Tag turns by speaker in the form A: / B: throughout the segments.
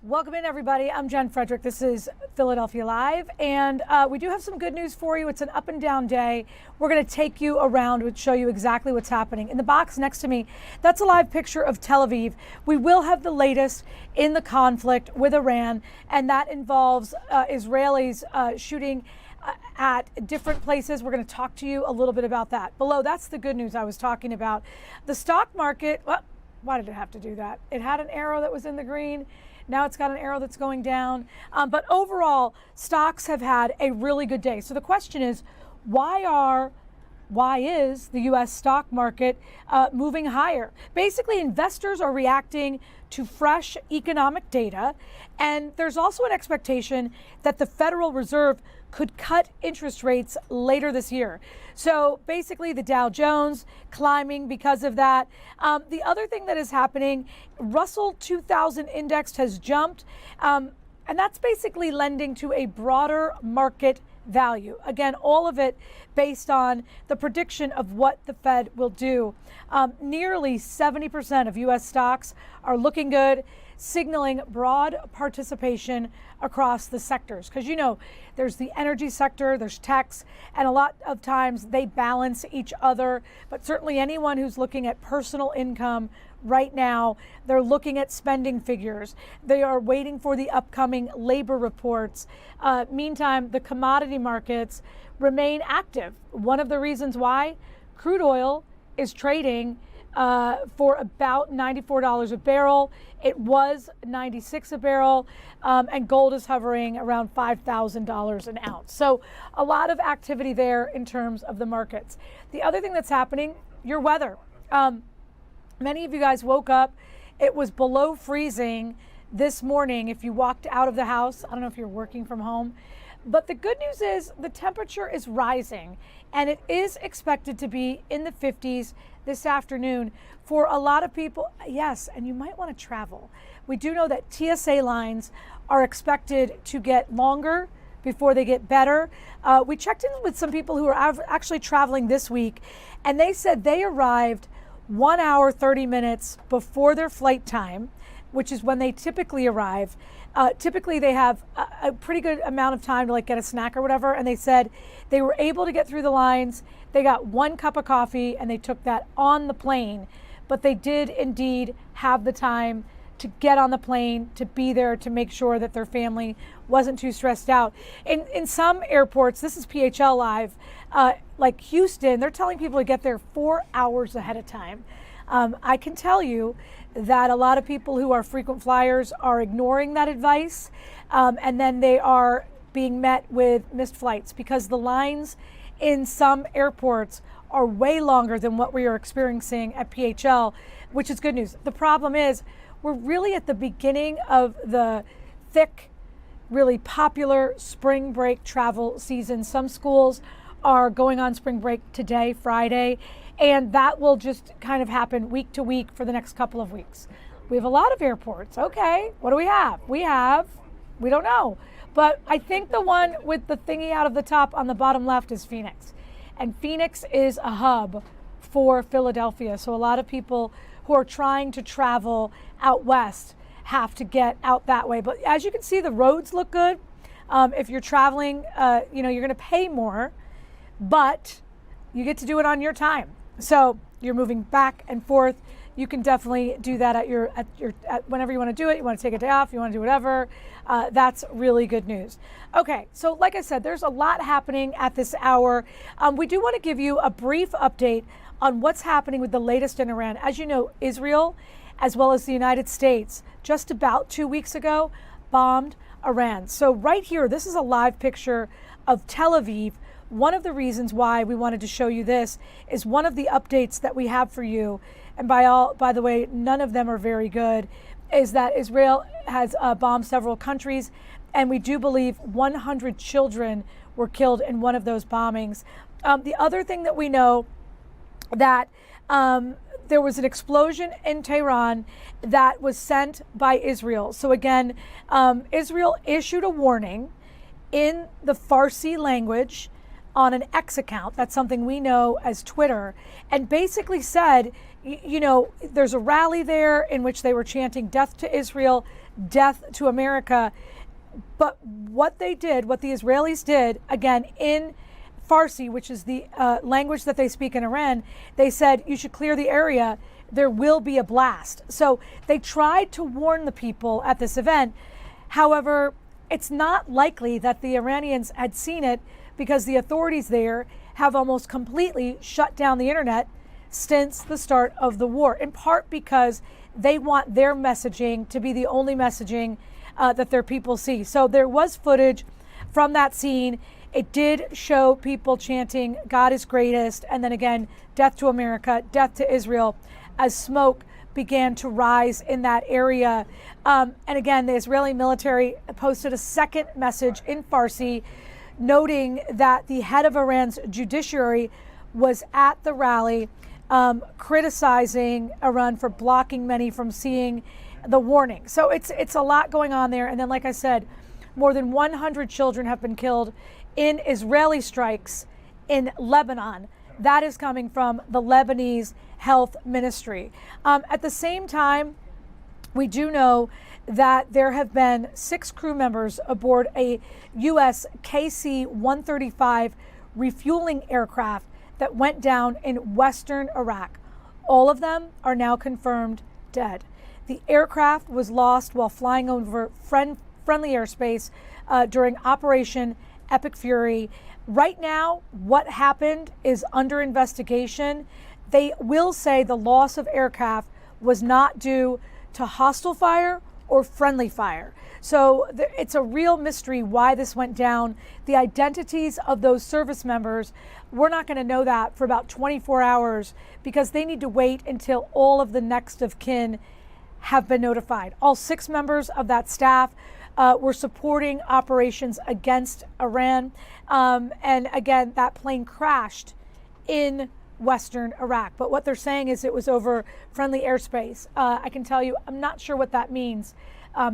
A: Welcome in, everybody. I'm Jen Frederick. This is Philadelphia Live, and we do have some good news for you. It's an up and down day. We're going to take you around and show you exactly what's happening. In the box next to me, that's a live picture of Tel Aviv. We will have the latest in the conflict with Iran, and that involves Israelis shooting at different places. We're going to talk to you a little bit about that. Below, that's the good news I was talking about. The stock market, well, why did it have to do that? It had an arrow that was in the green. Now it's got an arrow that's going down. But overall, stocks have had a really good day. So the question is, why is the U.S. stock market moving higher? Basically, investors are reacting to fresh economic data. And there's also an expectation that the Federal Reserve could cut interest rates later this year. So basically the Dow Jones climbing because of that. The other thing that is happening, Russell 2000 index has jumped, and that's basically lending to a broader market value. Again, all of it based on the prediction of what the Fed will do. Nearly 70% of U.S. stocks are looking good, signaling broad participation across the sectors. Because, you know, there's the energy sector, there's techs, and a lot of times they balance each other. But certainly anyone who's looking at personal income right now, they're looking at spending figures. They are waiting for the upcoming labor reports. Meantime, the commodity markets remain active. One of the reasons why crude oil is trading for about $94 a barrel. It was $96 a barrel, and gold is hovering around $5,000 an ounce. So a lot of activity there in terms of the markets. The other thing that's happening, your weather. Many of you guys woke up, it was below freezing this morning if you walked out of the house. I don't know if you're working from home. But the good news is the temperature is rising, and it is expected to be in the 50s this afternoon for a lot of people. Yes, and you might want to travel. We do know that TSA lines are expected to get longer before they get better. We checked in with some people who are actually traveling this week, and they said they arrived 1 hour, 30 minutes before their flight time, which is when they typically arrive. Typically they have a pretty good amount of time to like get a snack or whatever. And they said they were able to get through the lines. They got 1 cup of coffee and they took that on the plane, but they did indeed have the time to get on the plane, to be there, to make sure that their family wasn't too stressed out. In some airports, this is PHL Live, like Houston, they're telling people to get there 4 hours ahead of time. I can tell you that a lot of people who are frequent flyers are ignoring that advice, and then they are being met with missed flights because the lines in some airports are way longer than what we are experiencing at PHL, which is good news. The problem is we're really at the beginning of the thick, really popular spring break travel season. Some schools are going on spring break today, Friday, and that will just kind of happen week to week for the next couple of weeks. We have a lot of airports. Okay, what do we have? We don't know. But I think the one with the thingy out of the top on the bottom left is Phoenix. And Phoenix is a hub for Philadelphia. So a lot of people who are trying to travel out west have to get out that way. But as you can see, the roads look good. If you're traveling, you're going to pay more, but you get to do it on your time. So you're moving back and forth. You can definitely do that at whenever you want to do it. You want to take a day off, you want to do whatever. That's really good news. Okay, so like I said, there's a lot happening at this hour. We do want to give you a brief update on what's happening with the latest in Iran. As you know, Israel, as well as the United States, just about 2 weeks ago, bombed Iran. So right here, this is a live picture of Tel Aviv. One of the reasons why we wanted to show you this is one of the updates that we have for you. And by the way, none of them are very good, is that Israel has bombed several countries. And we do believe 100 children were killed in one of those bombings. The other thing that we know that there was an explosion in Tehran that was sent by Israel. So again, Israel issued a warning in the Farsi language on an X account. That's something we know as Twitter, and basically said, you know, there's a rally there in which they were chanting death to Israel, death to America. But what they did, what the Israelis did, again, in Farsi, which is the language that they speak in Iran, they said, you should clear the area. There will be a blast. So they tried to warn the people at this event. However, it's not likely that the Iranians had seen it, because the authorities there have almost completely shut down the internet since the start of the war, in part because they want their messaging to be the only messaging that their people see. So there was footage from that scene. It did show people chanting, God is greatest, and then again, death to America, death to Israel, as smoke began to rise in that area. And again, the Israeli military posted a second message in Farsi, noting that the head of Iran's judiciary was at the rally, criticizing Iran for blocking many from seeing the warning. So it's a lot going on there. And then, like I said, more than 100 children have been killed in Israeli strikes in Lebanon. That is coming from the Lebanese Health Ministry. At the same time, we do know that there have been 6 crew members aboard a U.S. KC-135 refueling aircraft that went down in western Iraq. All of them are now confirmed dead. The aircraft was lost while flying over friendly airspace during Operation Epic Fury. Right now, what happened is under investigation. They will say the loss of aircraft was not due to hostile fire or friendly fire. So it's a real mystery why this went down. The identities of those service members, we're not going to know that for about 24 hours, because they need to wait until all of the next of kin have been notified. All 6 members of that staff were supporting operations against Iran. And again, that plane crashed in western Iraq. But what they're saying is it was over friendly airspace. I can tell you, I'm not sure what that means,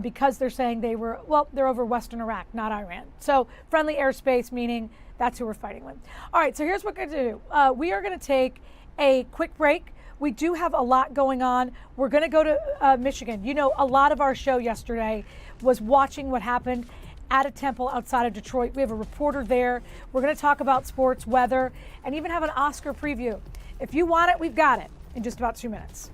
A: because they're saying they're over western Iraq, not Iran. So friendly airspace, meaning that's who we're fighting with. All right, so here's what we're going to do. We are going to take a quick break. We do have a lot going on. We're going to go to Michigan. You know, a lot of our show yesterday was watching what happened at a temple outside of Detroit. We have a reporter there. We're going to talk about sports, weather, and even have an Oscar preview. If you want it, we've got it in just about 2 minutes.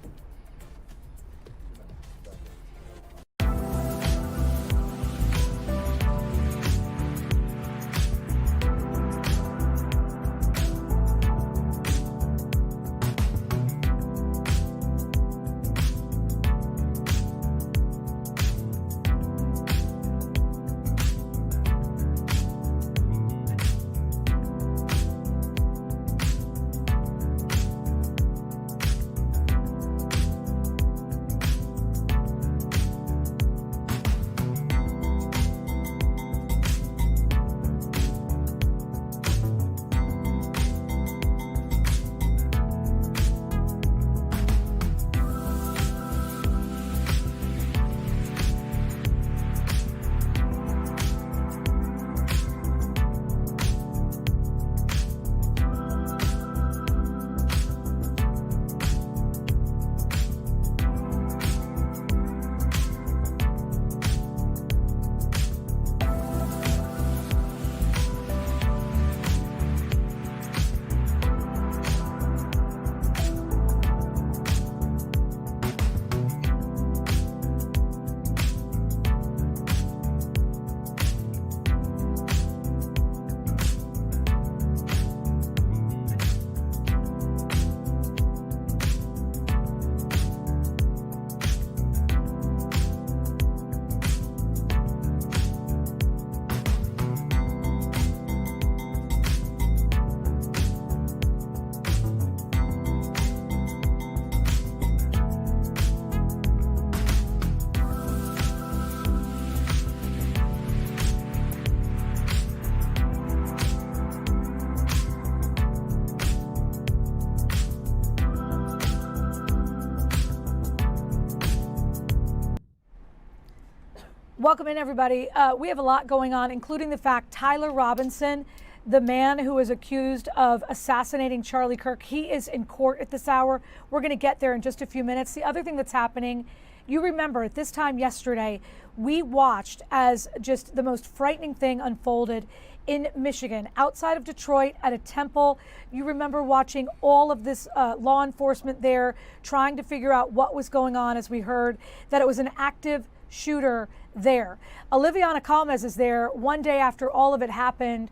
A: Welcome in, everybody. We have a lot going on, including the fact Tyler Robinson the man who is accused of assassinating Charlie Kirk. He is in court at this hour. We're going to get there in just a few minutes. The other thing that's happening, you remember at this time yesterday, we watched as just the most frightening thing unfolded in Michigan, outside of Detroit at a temple. You remember watching all of this law enforcement there trying to figure out what was going on, as we heard that it was an active shooter there. Oliviana Calmes is there one day after all of it happened.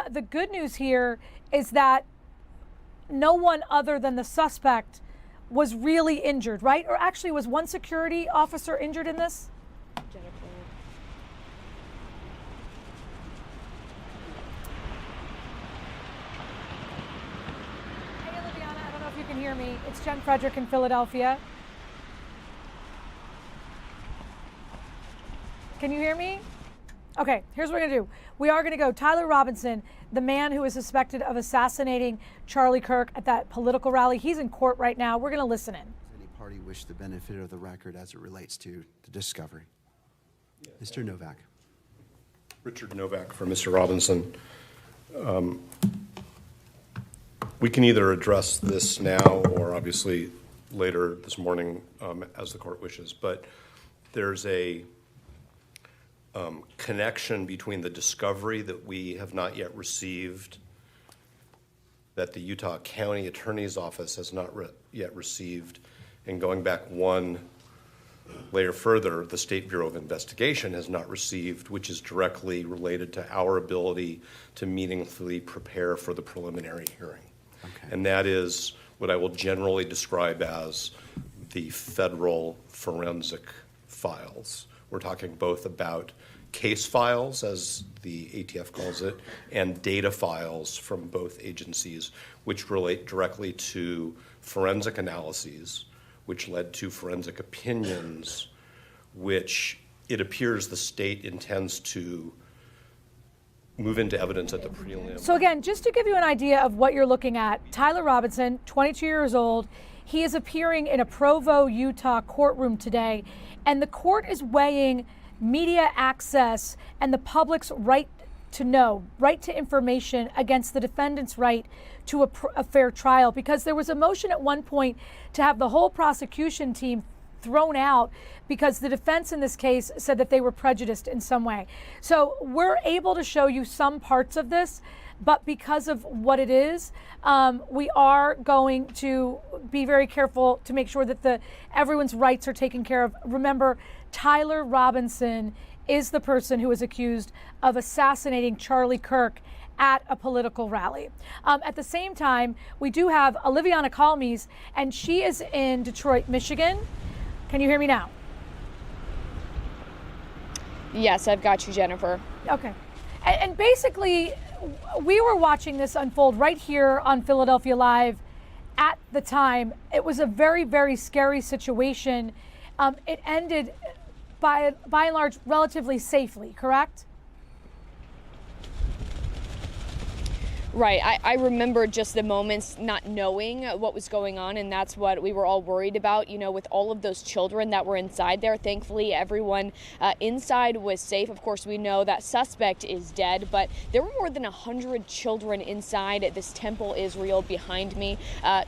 A: The good news here is that no one other than the suspect was really injured, right? Or actually, was one security officer injured in this?
B: Jennifer.
A: Hey, Oliviana, I don't know if you can hear me. It's Jen Frederick in Philadelphia. Can you hear me? Okay, here's what we're gonna do. We are gonna go Tyler Robinson, the man who is suspected of assassinating Charlie Kirk at that political rally. He's in court right now. We're gonna listen in.
C: Does any party wish the benefit of the record as it relates to the discovery? Mr. Novak.
D: Richard Novak for Mr. Robinson. We can either address this now or obviously later this morning as the court wishes, but there's a connection between the discovery that we have not yet received, that the Utah County Attorney's Office has not yet received, and going back one layer further, the State Bureau of Investigation has not received, which is directly related to our ability to meaningfully prepare for the preliminary hearing.
C: Okay.
D: And that is what I will generally describe as the federal forensic files. We're talking both about case files, as the ATF calls it, and data files from both agencies, which relate directly to forensic analyses, which led to forensic opinions, which it appears the state intends to move into evidence at the prelim.
A: So again, just to give you an idea of what you're looking at, Tyler Robinson, 22 years old, he is appearing in a Provo, Utah courtroom today, and the court is weighing media access and the public's right to know, right to information against the defendant's right to a fair trial, because there was a motion at one point to have the whole prosecution team thrown out because the defense in this case said that they were prejudiced in some way. So we're able to show you some parts of this, but because of what it is, we are going to be very careful to make sure that everyone's rights are taken care of. Remember, Tyler Robinson is the person who is accused of assassinating Charlie Kirk at a political rally. At the same time, we do have Oliviana Calmes, and she is in Detroit, Michigan. Can you hear me now?
B: Yes, I've got you, Jennifer.
A: Okay. And basically, we were watching this unfold right here on Philadelphia Live at the time. It was a very, very scary situation. It ended by and large relatively safely, correct?
B: Right. I remember just the moments not knowing what was going on, and that's what we were all worried about, you know, with all of those children that were inside there. Thankfully, everyone inside was safe. Of course, we know that suspect is dead, but there were more than 100 children inside this Temple Israel behind me.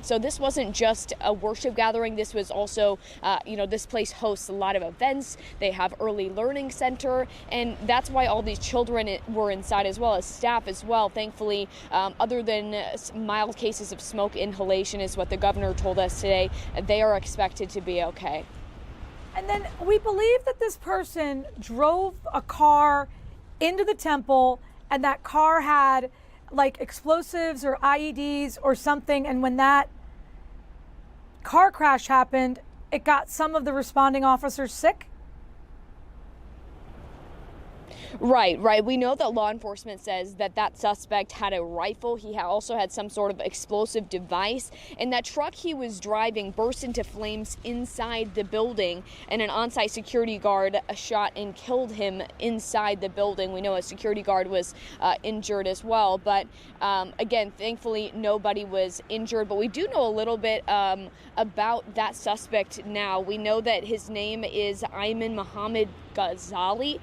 B: So this wasn't just a worship gathering. This was also, you know, this place hosts a lot of events. They have early learning center, and that's why all these children were inside, as well as staff as well. Thankfully, other than mild cases of smoke inhalation, is what the governor told us today, they are expected to be okay.
A: And then we believe that this person drove a car into the temple, and that car had like explosives or IEDs or something. And when that car crash happened, it got some of the responding officers sick.
B: Right. We know that law enforcement says that suspect had a rifle. He also had some sort of explosive device, and that truck he was driving burst into flames inside the building, and an on-site security guard shot and killed him inside the building. We know a security guard was injured as well, but again, thankfully nobody was injured. But we do know a little bit about that suspect now. We know that his name is Ayman Muhammad Ghazali.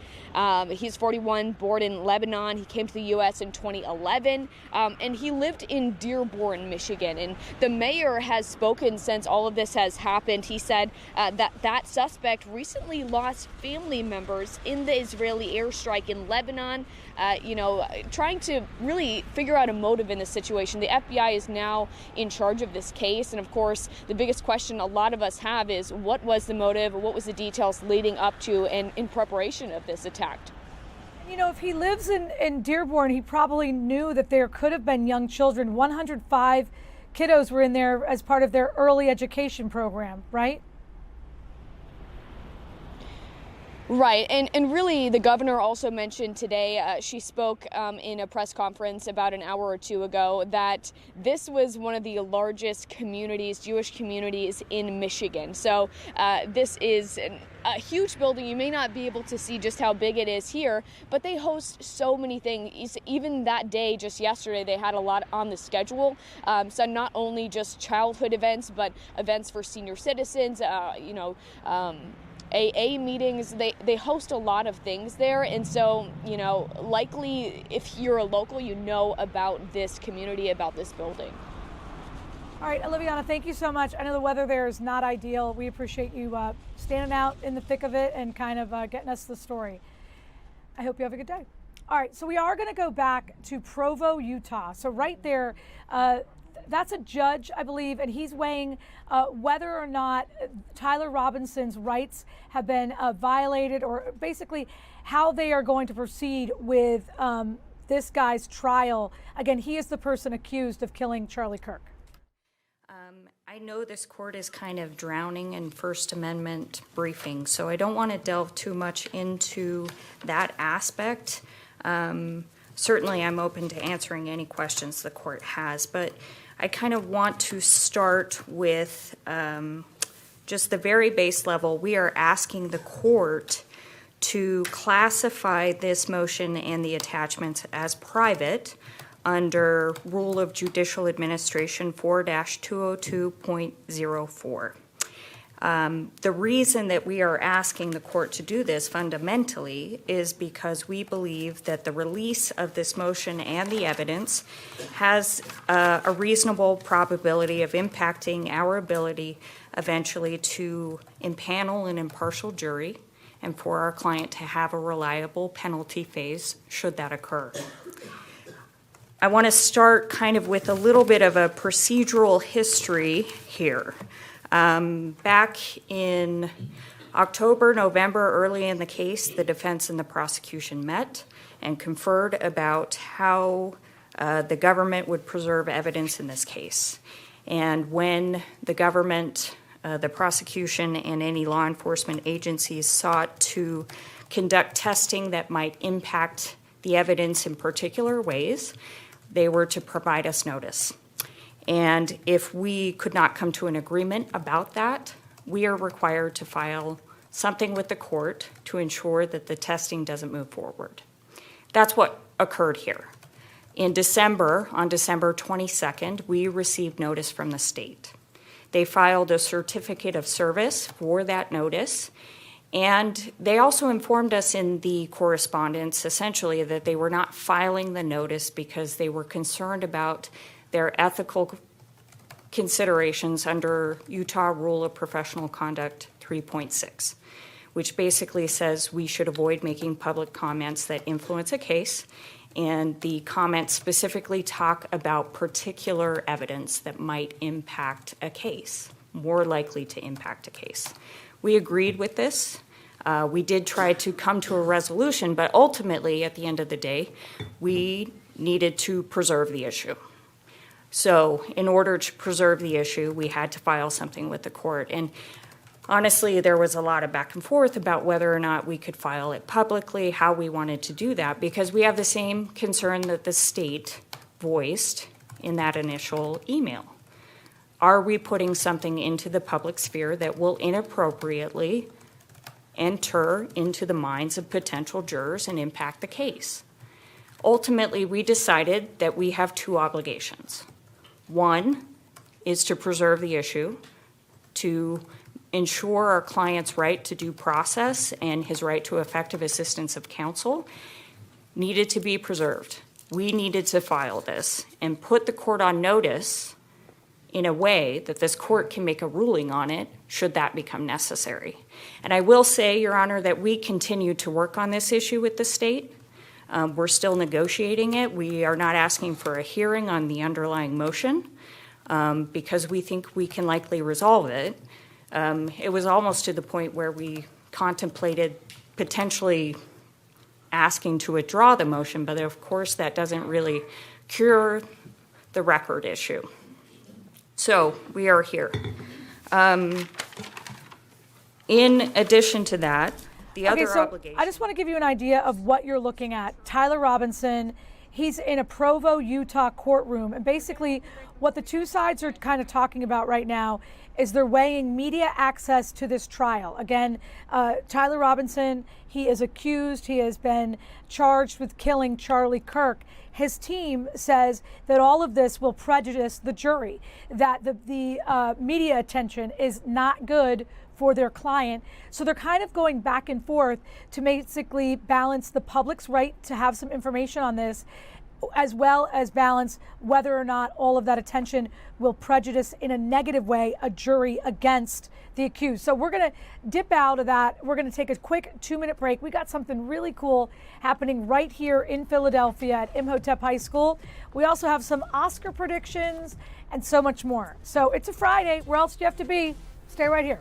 B: He's 41, born in Lebanon. He came to the U.S. in 2011, and he lived in Dearborn, Michigan. And the mayor has spoken since all of this has happened. He said that suspect recently lost family members in the Israeli airstrike in Lebanon, trying to really figure out a motive in this situation. The FBI is now in charge of this case. And of course, the biggest question a lot of us have is, what was the motive? What was the details leading up to and in preparation of this attack?
A: If he lives in Dearborn, he probably knew that there could have been young children. 105 kiddos were in there as part of their early education program, right?
B: Right. And really, the governor also mentioned today, she spoke in a press conference about an hour or two ago, that this was one of the largest communities, Jewish communities in Michigan. So this is a huge building. You may not be able to see just how big it is here, but they host so many things. Even that day, just yesterday, they had a lot on the schedule. So not only just childhood events, but events for senior citizens, AA meetings, they host a lot of things there. And so, likely if you're a local, you know about this community, about this building.
A: All right, Oliviana, thank you so much. I know the weather there is not ideal. We appreciate you standing out in the thick of it and kind of getting us the story. I hope you have a good day. All right, so we are going to go back to Provo, Utah. So right there, that's a judge, I believe, and he's weighing whether or not Tyler Robinson's rights have been violated, or basically how they are going to proceed with this guy's trial. Again, he is the person accused of killing Charlie Kirk.
E: I know this court is kind of drowning in First Amendment briefing, so I don't want to delve too much into that aspect. Certainly, I'm open to answering any questions the court has, but I kind of want to start with just the very base level. We are asking the court to classify this motion and the attachments as private under Rule of Judicial Administration 4-202.04. The reason that we are asking the court to do this fundamentally is because we believe that the release of this motion and the evidence has a reasonable probability of impacting our ability eventually to impanel an impartial jury and for our client to have a reliable penalty phase should that occur. I want to start kind of with a little bit of a procedural history here. Back in October, November, early in the case, the defense and the prosecution met and conferred about how the government would preserve evidence in this case. And when the government, the prosecution, and any law enforcement agencies sought to conduct testing that might impact the evidence in particular ways, they were to provide us notice. And if we could not come to an agreement about that, we are required to file something with the court to ensure that the testing doesn't move forward. That's what occurred here. In December, on December 22nd, we received notice from the state. They filed a certificate of service for that notice, and they also informed us in the correspondence, essentially, that they were not filing the notice because they were concerned about their ethical considerations under Utah Rule of Professional Conduct 3.6, which basically says we should avoid making public comments that influence a case, and the comments specifically talk about particular evidence that might impact a case, more likely to impact a case. We agreed with this. We did try to come to a resolution, but ultimately, at the end of the day, we needed to preserve the issue. So in order to preserve the issue, we had to file something with the court. And honestly, there was a lot of back and forth about whether or not we could file it publicly, how we wanted to do that, because we have the same concern that the state voiced in that initial email. Are we putting something into the public sphere that will inappropriately enter into the minds of potential jurors and impact the case? Ultimately, we decided that we have two obligations. One is to preserve the issue, to ensure our client's right to due process and his right to effective assistance of counsel needed to be preserved. We needed to file this and put the court on notice in a way that this court can make a ruling on it should that become necessary. And I will say, Your Honor, that we continue to work on this issue with the state. We're still negotiating it. We are not asking for a hearing on the underlying motion because we think we can likely resolve it. It was almost to the point where we contemplated potentially asking to withdraw the motion, but of course that doesn't really cure the record issue. So we are here. In addition to that, the other obligation.
A: I just want to give you an idea of what you're looking at. Tyler Robinson, he's in a Provo, Utah courtroom, and basically what the two sides are kind of talking about right now is they're weighing media access to this trial. Again, Tyler Robinson, he is accused, he has been charged with killing Charlie Kirk. His team says that all of this will prejudice the jury, that the media attention is not good for their client. So they're kind of going back and forth to basically balance the public's right to have some information on this, as well as balance whether or not all of that attention will prejudice in a negative way a jury against the accused. So we're going to dip out of that. We're going to take a quick 2-minute break. We got something really cool happening right here in Philadelphia at Imhotep High School. We also have some Oscar predictions and so much more. So it's a Friday. Where else do you have to be? Stay right here.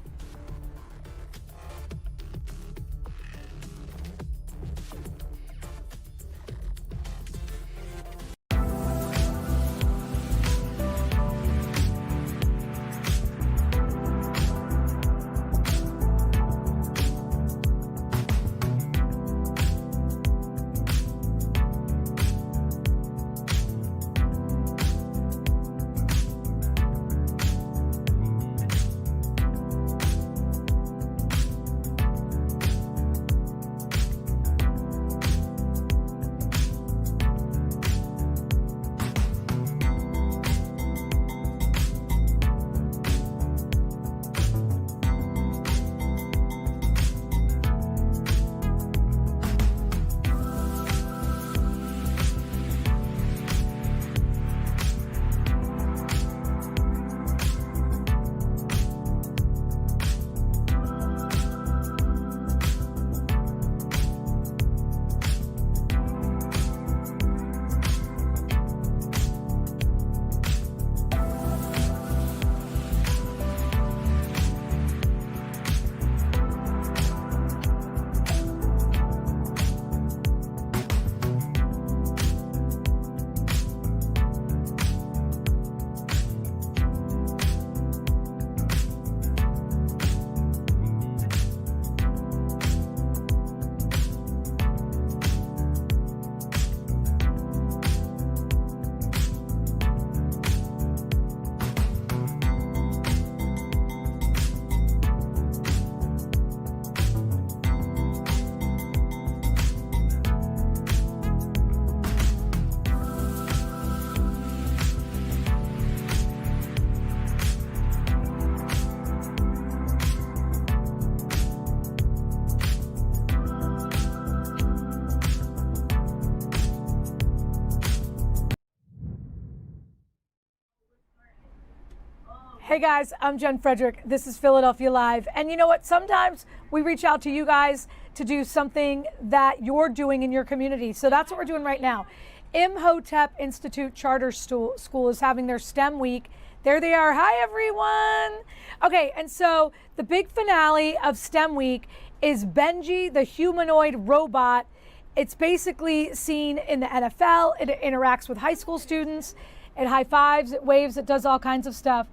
A: Hey guys, I'm Jen Frederick. This is Philadelphia Live. And you know what? Sometimes we reach out to you guys to do something that you're doing in your community. So that's what we're doing right now. Imhotep Institute Charter School is having their STEM week. There they are. Hi, everyone. Okay, and so the big finale of STEM week is Benji, the humanoid robot. It's basically seen in the NFL. It interacts with high school students. It high fives, it waves, it does all kinds of stuff.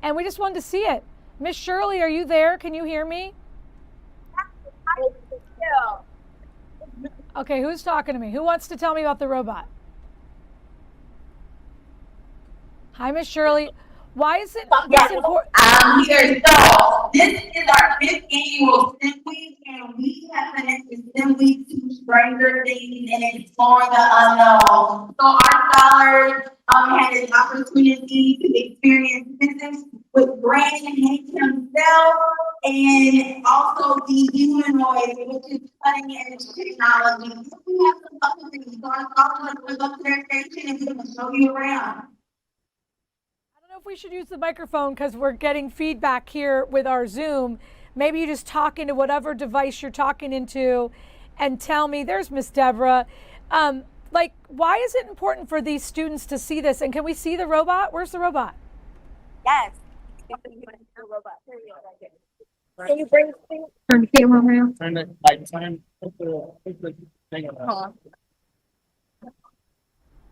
A: And we just wanted to see it. Miss Shirley, are you there? Can you hear me? Okay, who's talking to me? Who wants to tell me about the robot? Hi, Miss Shirley. Why is it important?
F: I'm here. So this is our 5th annual STEM Week, and we have connected STEM Week to stranger things and explore the unknown. So our scholars had an opportunity to experience physics with Brandon Hank himself and also the humanoid, which is cutting edge technology. We have some other things. So I'm going to go to their station and we can show you around.
A: I don't know if we should use the microphone because we're getting feedback here with our Zoom. Maybe you just talk into whatever device you're talking into and tell me, there's Miss Deborah. Like, why is it important for these students to see this? And can we see the robot? Where's the robot?
F: Yes. Can you bring turn the camera around?
G: Turn it like put the thing around.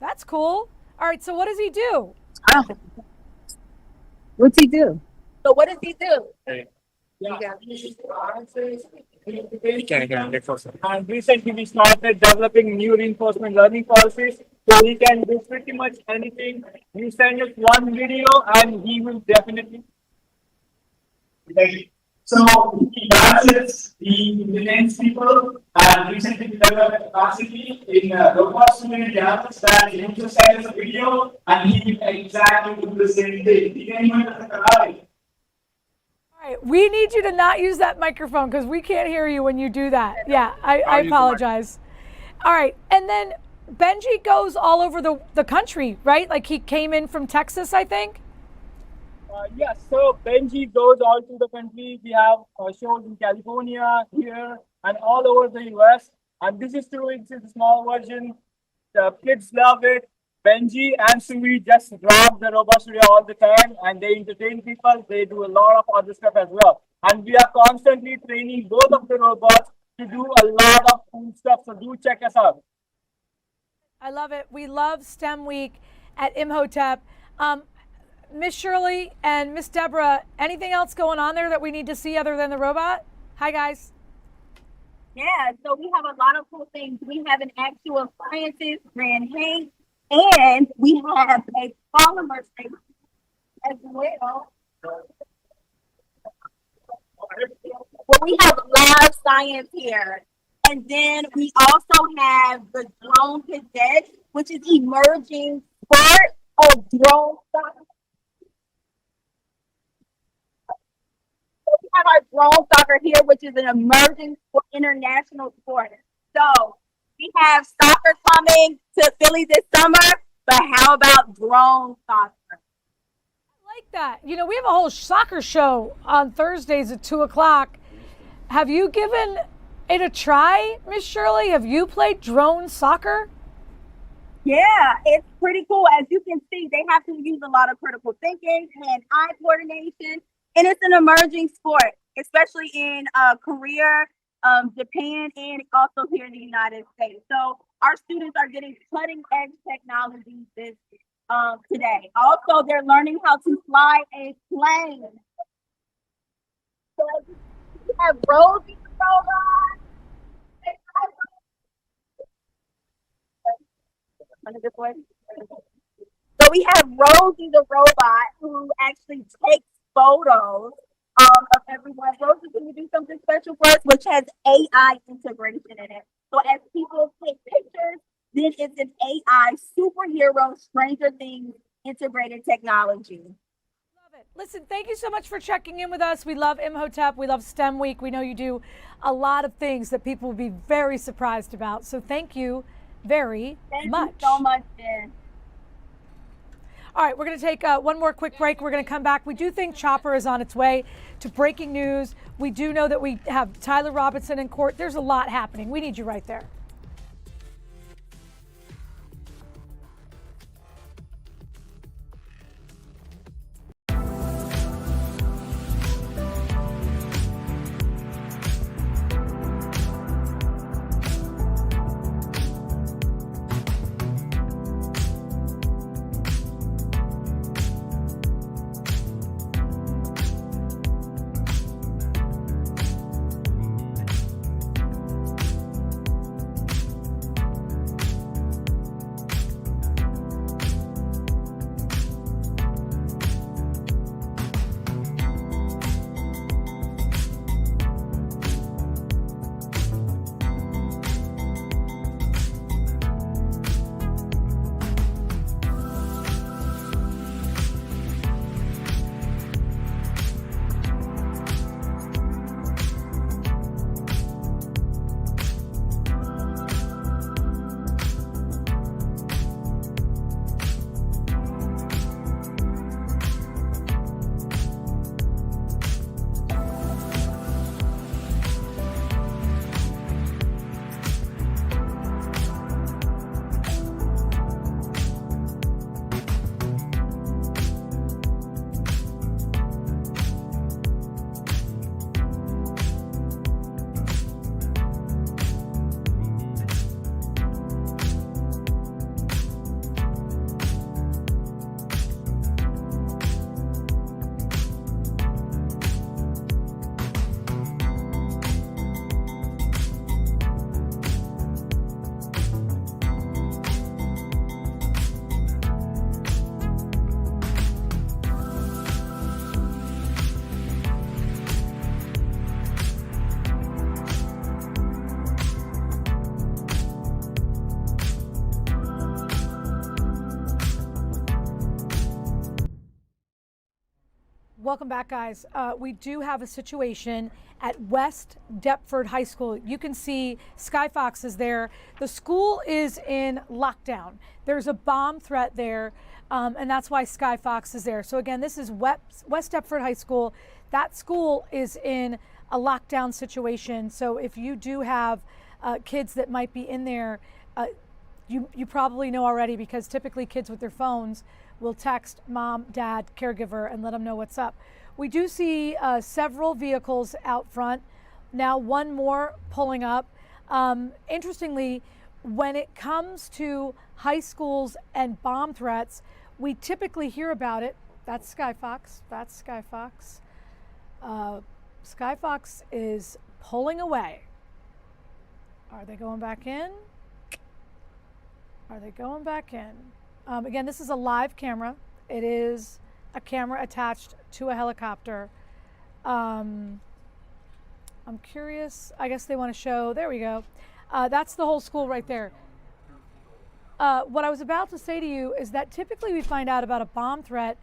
A: That's cool. All right, so what does he do?
F: What's he do? So what does he do?
G: And recently we started developing new reinforcement learning policies, so we can do pretty much anything. You send us one video and he will definitely. So he matches the intelligence people, and recently we developed a capacity in robot student campus that he will just send us a video and he will exactly do the same thing. He can even karate.
A: All right, we need you to not use that microphone because we can't hear you when you do that. Yeah, I apologize. All right, and then Benji goes all over the country, right? Like he came in from Texas, I think.
G: Yes, so Benji goes all to the country. We have shows in California, here, and all over the US. And this is true, it's a small version. The kids love it. Benji and Sui just rock the robot studio all the time, and they entertain people. They do a lot of other stuff as well. And we are constantly training both of the robots to do a lot of cool stuff. So do check us out.
A: I love it. We love STEM Week at Imhotep. Miss Shirley and Miss Deborah, anything else going on there that we need to see other than the robot? Hi, guys.
F: Yeah, so we have a lot of cool things. We have an actual scientist, Brand Hank, and we have a polymer station as well. Well, we have live science here. And then we also have the drone cadet, which is emerging sport of drone science. We have our drone soccer here, which is an emerging international sport. So we have soccer coming to Philly this summer, but how about drone soccer?
A: I like that. You know, we have a whole soccer show on Thursdays at 2:00. Have you given it a try, Miss Shirley? Have you played drone soccer?
F: Yeah, it's pretty cool. As you can see, they have to use a lot of critical thinking and eye coordination. And it's an emerging sport, especially in Korea, Japan, and also here in the United States. So our students are getting cutting edge technologies this today. Also, they're learning how to fly a plane. So we have Rosie the robot. So we have Rosie the robot who actually takes photos of everyone. Rosie, can you do something special for us, which has AI integration in it? So as people take pictures, then it's an AI superhero Stranger Things integrated technology.
A: Love it. Listen, thank you so much for checking in with us. We love Imhotep. We love STEM Week. We know you do a lot of things that people will be very surprised about. So thank you very much.
F: Thank you so much, Jen.
A: All right, we're going to take one more quick break. We're going to come back. We do think Chopper is on its way to breaking news. We do know that we have Tyler Robinson in court. There's a lot happening. We need you right there. Welcome back, guys. We do have a situation at West Deptford High School. You can see Sky Fox is there. The school is in lockdown. There's a bomb threat there, and that's why Sky Fox is there. So again, this is West Deptford High School. That school is in a lockdown situation. So if you do have kids that might be in there, you probably know already, because typically kids with their phones will text mom, dad, caregiver, and let them know what's up. We do see several vehicles out front. Now one more pulling up. Interestingly, when it comes to high schools and bomb threats, we typically hear about it. That's Sky Fox. That's Sky Fox. Sky Fox is pulling away. Are they going back in? Are they going back in? Again, this is a live camera. It is a camera attached to a helicopter. I'm curious. I guess they want to show. There we go. That's the whole school right there. What I was about to say to you is that typically we find out about a bomb threat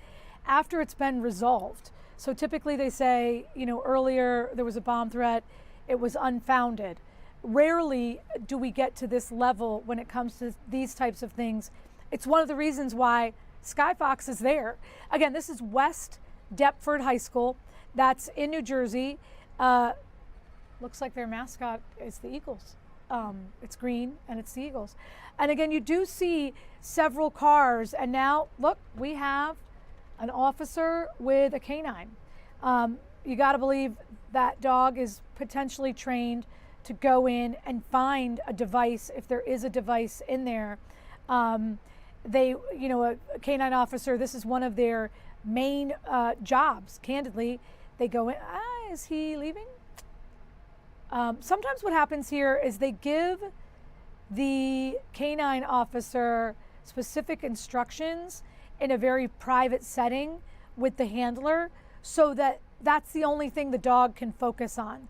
A: after it's been resolved. So typically they say, you know, earlier there was a bomb threat, it was unfounded. Rarely do we get to this level when it comes to these types of things. It's one of the reasons why Sky Fox is there. Again, this is West Deptford High School. That's in New Jersey. Looks like their mascot is the Eagles. It's green and it's the Eagles. And again, you do see several cars. And now, look, we have an officer with a canine. You got to believe that dog is potentially trained to go in and find a device if there is a device in there. They, you know, a canine officer, this is one of their main jobs, candidly. They go in, is he leaving? Sometimes what happens here is they give the canine officer specific instructions in a very private setting with the handler, so that that's the only thing the dog can focus on.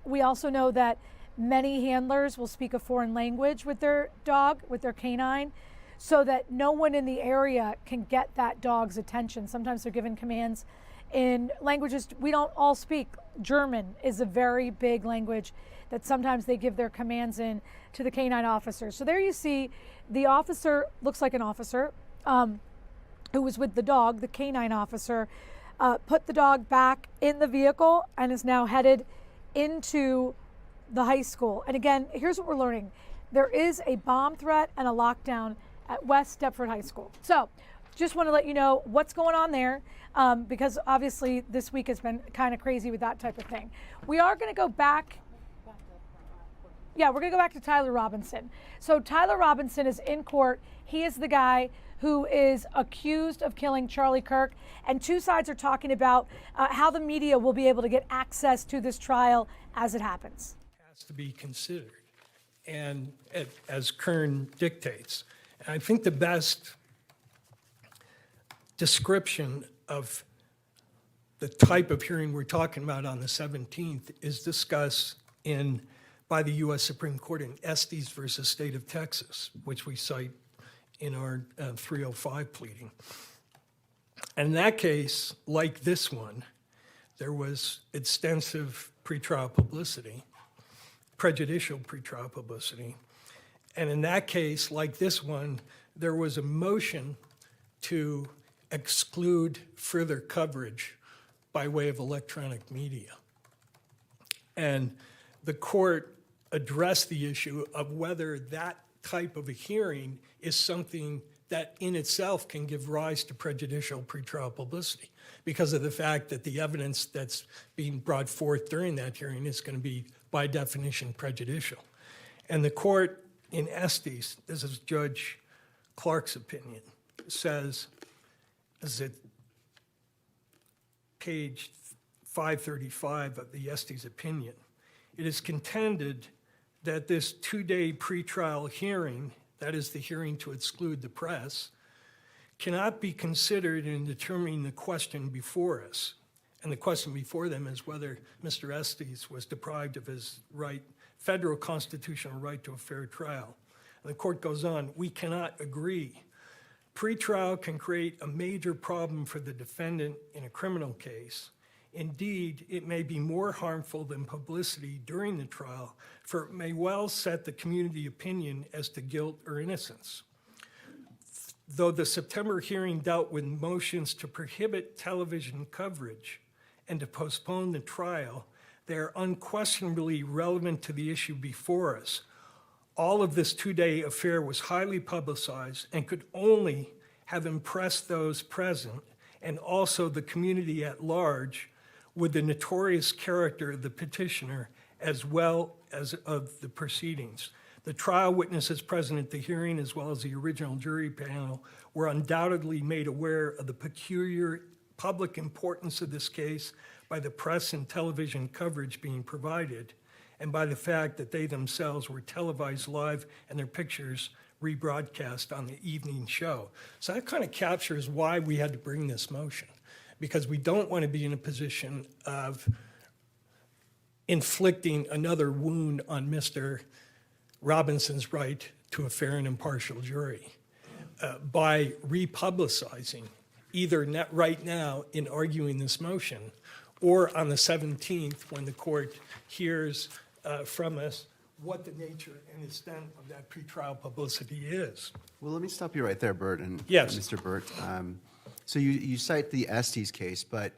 A: We also know that many handlers will speak a foreign language with their dog, with their canine, so that no one in the area can get that dog's attention. Sometimes they're given commands in languages we don't all speak. German is a very big language that sometimes they give their commands in to the canine officer. So there you see the officer, looks like an officer, who was with the dog, the canine officer, put the dog back in the vehicle and is now headed into the high school. And again, here's what we're learning. There is a bomb threat and a lockdown at West Deptford High School. So just want to let you know what's going on there, because obviously this week has been kind of crazy with that type of thing. We are going to go back. Yeah, we're going to go back to Tyler Robinson. So Tyler Robinson is in court. He is the guy who is accused of killing Charlie Kirk. And two sides are talking about how the media will be able to get access to this trial as it happens.
H: Has to be considered, and as Kern dictates. And I think the best description of the type of hearing we're talking about on the 17th is discussed by the U.S. Supreme Court in Estes versus State of Texas, which we cite in our 305 pleading. And in that case, like this one, there was extensive pretrial publicity, prejudicial pretrial publicity. And in that case, like this one, there was a motion to exclude further coverage by way of electronic media. And the court addressed the issue of whether that type of a hearing is something that in itself can give rise to prejudicial pretrial publicity, because of the fact that the evidence that's being brought forth during that hearing is going to be, by definition, prejudicial. And the court in Estes, this is Judge Clark's opinion, says, is it page 535 of the Estes opinion, it is contended that this two-day pretrial hearing, that is the hearing to exclude the press, cannot be considered in determining the question before us. And the question before them is whether Mr. Estes was deprived of his right, federal constitutional right to a fair trial. And the court goes on, we cannot agree Pretrial can create a major problem for the defendant in a criminal case. Indeed, it may be more harmful than publicity during the trial, for it may well set the community opinion as to guilt or innocence. Though the September hearing dealt with motions to prohibit television coverage and to postpone the trial, they are unquestionably relevant to the issue before us. All of this two-day affair was highly publicized and could only have impressed those present and also the community at large with the notorious character of the petitioner as well as of the proceedings. The trial witnesses present at the hearing, as well as the original jury panel, were undoubtedly made aware of the peculiar public importance of this case by the press and television coverage being provided, and by the fact that they themselves were televised live and their pictures rebroadcast on the evening show. So that kind of captures why we had to bring this motion, because we don't want to be in a position of inflicting another wound on Mr. Robinson's right to a fair and impartial jury by republicizing either right now in arguing this motion or on the 17th when the court hears from us what the nature and extent of that pretrial publicity is.
C: Well, let me stop you right there, Bert, and
H: Yes.
C: Mr. Burt. So you cite the Estes case, but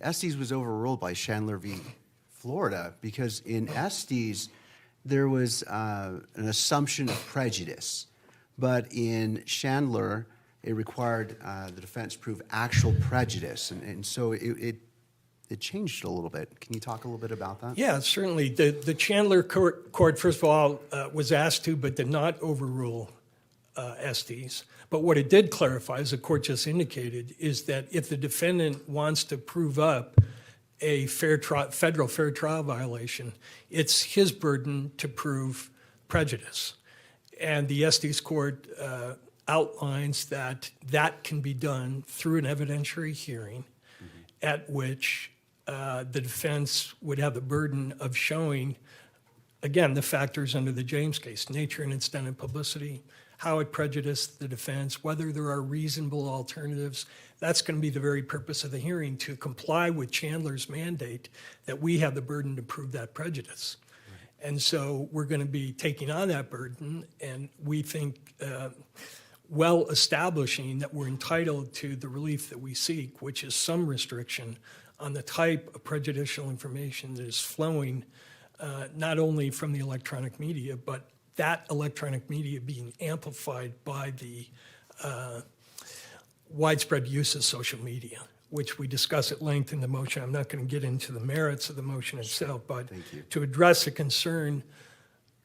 C: Estes was overruled by Chandler v. Florida because in Estes there was an assumption of prejudice, but in Chandler it required the defense prove actual prejudice, and so it changed a little bit. Can you talk a little bit about that?
H: Yeah, certainly. The Chandler court, first of all, was asked to but did not overrule Estes. But what it did clarify, as the court just indicated, is that if the defendant wants to prove up a federal fair trial violation, it's his burden to prove prejudice. And the Estes court outlines that that can be done through an evidentiary hearing at which the defense would have the burden of showing, again, the factors under the James case, nature and extent of publicity, how it prejudiced the defense, whether there are reasonable alternatives. That's going to be the very purpose of the hearing, to comply with Chandler's mandate that we have the burden to prove that prejudice. Right. And so we're going to be taking on that burden, and we think well establishing that we're entitled to the relief that we seek, which is some restriction on the type of prejudicial information that is flowing not only from the electronic media, but that electronic media being amplified by the widespread use of social media, which we discuss at length in the motion. I'm not going to get into the merits of the motion itself, but to address a concern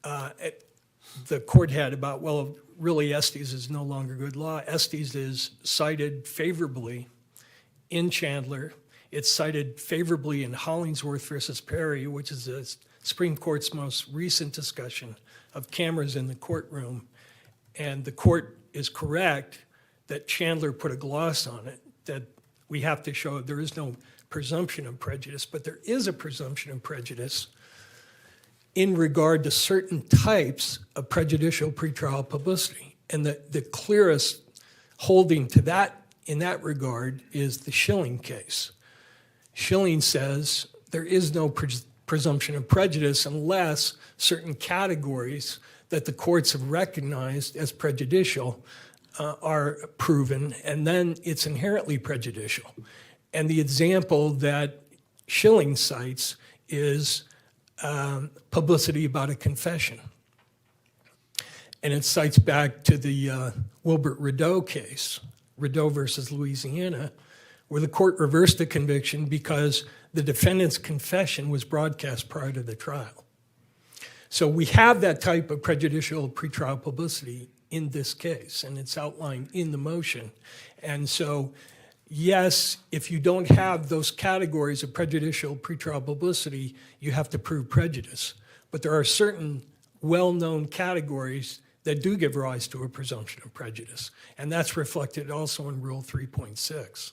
H: the court had about, well, really Estes is no longer good law. Estes is cited favorably in Chandler. It's cited favorably in Hollingsworth versus Perry, which is the Supreme Court's most recent discussion of cameras in the courtroom. And the court is correct that Chandler put a gloss on it, that we have to show there is no presumption of prejudice, but there is a presumption of prejudice in regard to certain types of prejudicial pretrial publicity. And the clearest holding to that in that regard is the Schilling case. Schilling says there is no presumption of prejudice unless certain categories that the courts have recognized as prejudicial are proven, and then it's inherently prejudicial. And the example that Schilling cites is publicity about a confession. And it cites back to the Wilbert Rideau case, Rideau versus Louisiana, where the court reversed the conviction because the defendant's confession was broadcast prior to the trial. So we have that type of prejudicial pretrial publicity in this case, and it's outlined in the motion. And so, yes, if you don't have those categories of prejudicial pretrial publicity, you have to prove prejudice. But there are certain well-known categories that do give rise to a presumption of prejudice. And that's reflected also in Rule 3.6,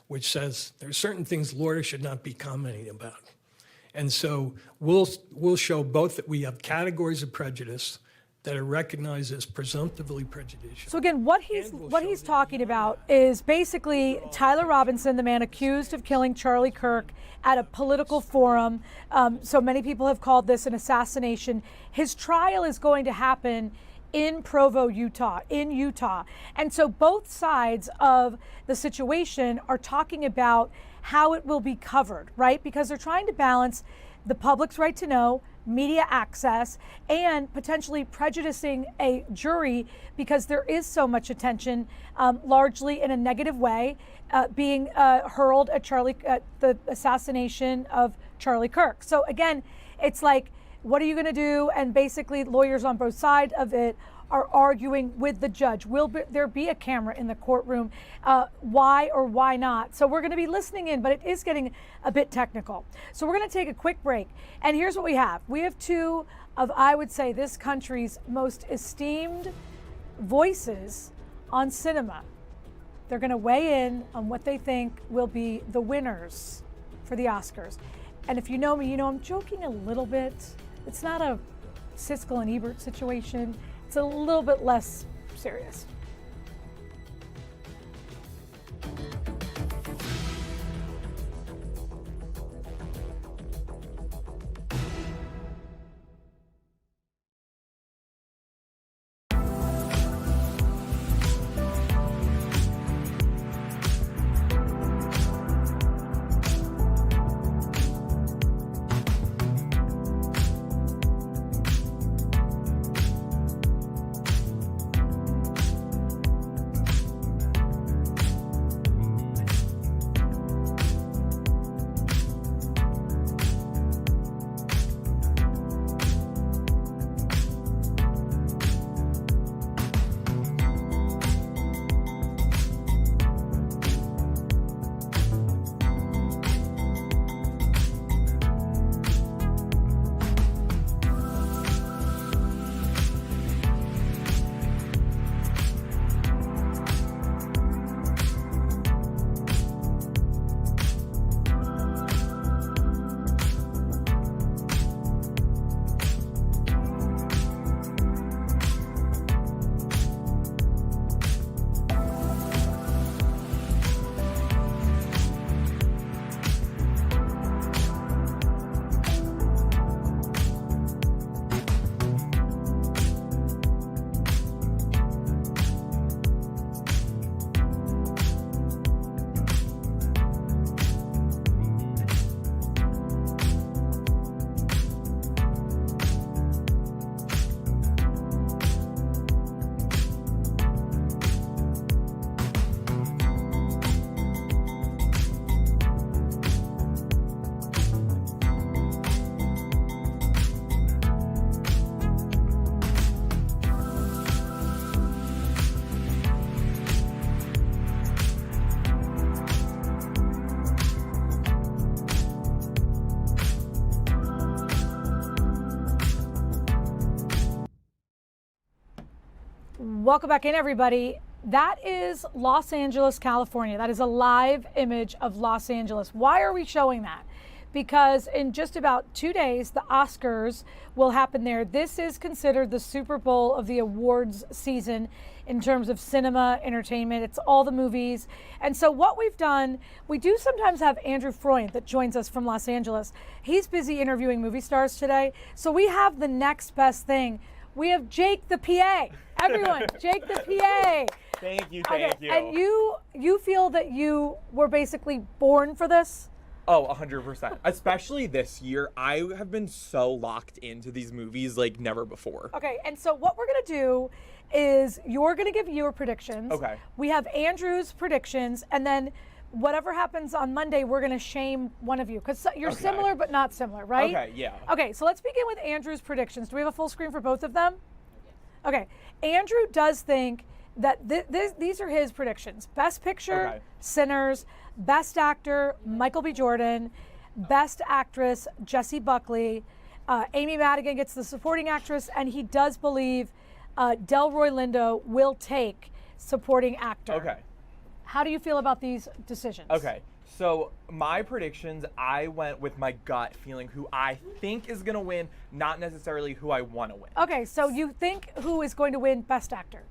H: which says there are certain things lawyers should not be commenting about. And so we'll show both that we have categories of prejudice that are recognized as presumptively prejudicial.
A: So again, what he's talking about is basically Tyler Robinson, the man accused of killing Charlie Kirk at a political forum. So many people have called this an assassination. His trial is going to happen in Provo, Utah, And so both sides of the situation are talking about how it will be covered, right? Because they're trying to balance the public's right to know, media access, and potentially prejudicing a jury because there is so much attention, largely in a negative way, being hurled at the assassination of Charlie Kirk. So again, it's like, what are you going to do? And basically, lawyers on both sides of it are arguing with the judge. Will there be a camera in the courtroom? Why or why not? So we're going to be listening in, but it is getting a bit technical. So we're going to take a quick break. And here's what we have. We have two of, I would say, this country's most esteemed voices on cinema. They're going to weigh in on what they think will be the winners for the Oscars. And if you know me, you know I'm joking a little bit. It's not a Siskel and Ebert situation. It's a little bit less serious. Welcome back in, everybody. That is Los Angeles, California. That is a live image of Los Angeles. Why are we showing that? Because in just about 2 days, the Oscars will happen there. This is considered the Super Bowl of the awards season in terms of cinema, entertainment. It's all the movies. And so what we've done, we do sometimes have Andrew Freund that joins us from Los Angeles. He's busy interviewing movie stars today. So we have the next best thing. We have Jake the PA. Everyone, Jake the PA.
I: Thank you.
A: And you feel that you were basically born for this?
I: Oh, 100%. Especially this year, I have been so locked into these movies like never before.
A: Okay, and so what we're gonna do is you're gonna give your predictions.
I: Okay.
A: We have Andrew's predictions, and then whatever happens on Monday, we're gonna shame one of you because you're similar but not similar, right?
I: Okay, yeah.
A: Okay, so let's begin with Andrew's predictions. Do we have a full screen for both of them? Okay, Andrew does think that these are his predictions. Best Picture, Sinners. Best Actor, Michael B. Jordan. Best Actress, Jessie Buckley. Amy Madigan gets the Supporting Actress, and he does believe Delroy Lindo will take Supporting Actor.
I: Okay.
A: How do you feel about these decisions?
I: Okay. So my predictions, I went with my gut feeling who I think is gonna win, not necessarily who I want to win.
A: Okay, so you think who is going to win Best Actor?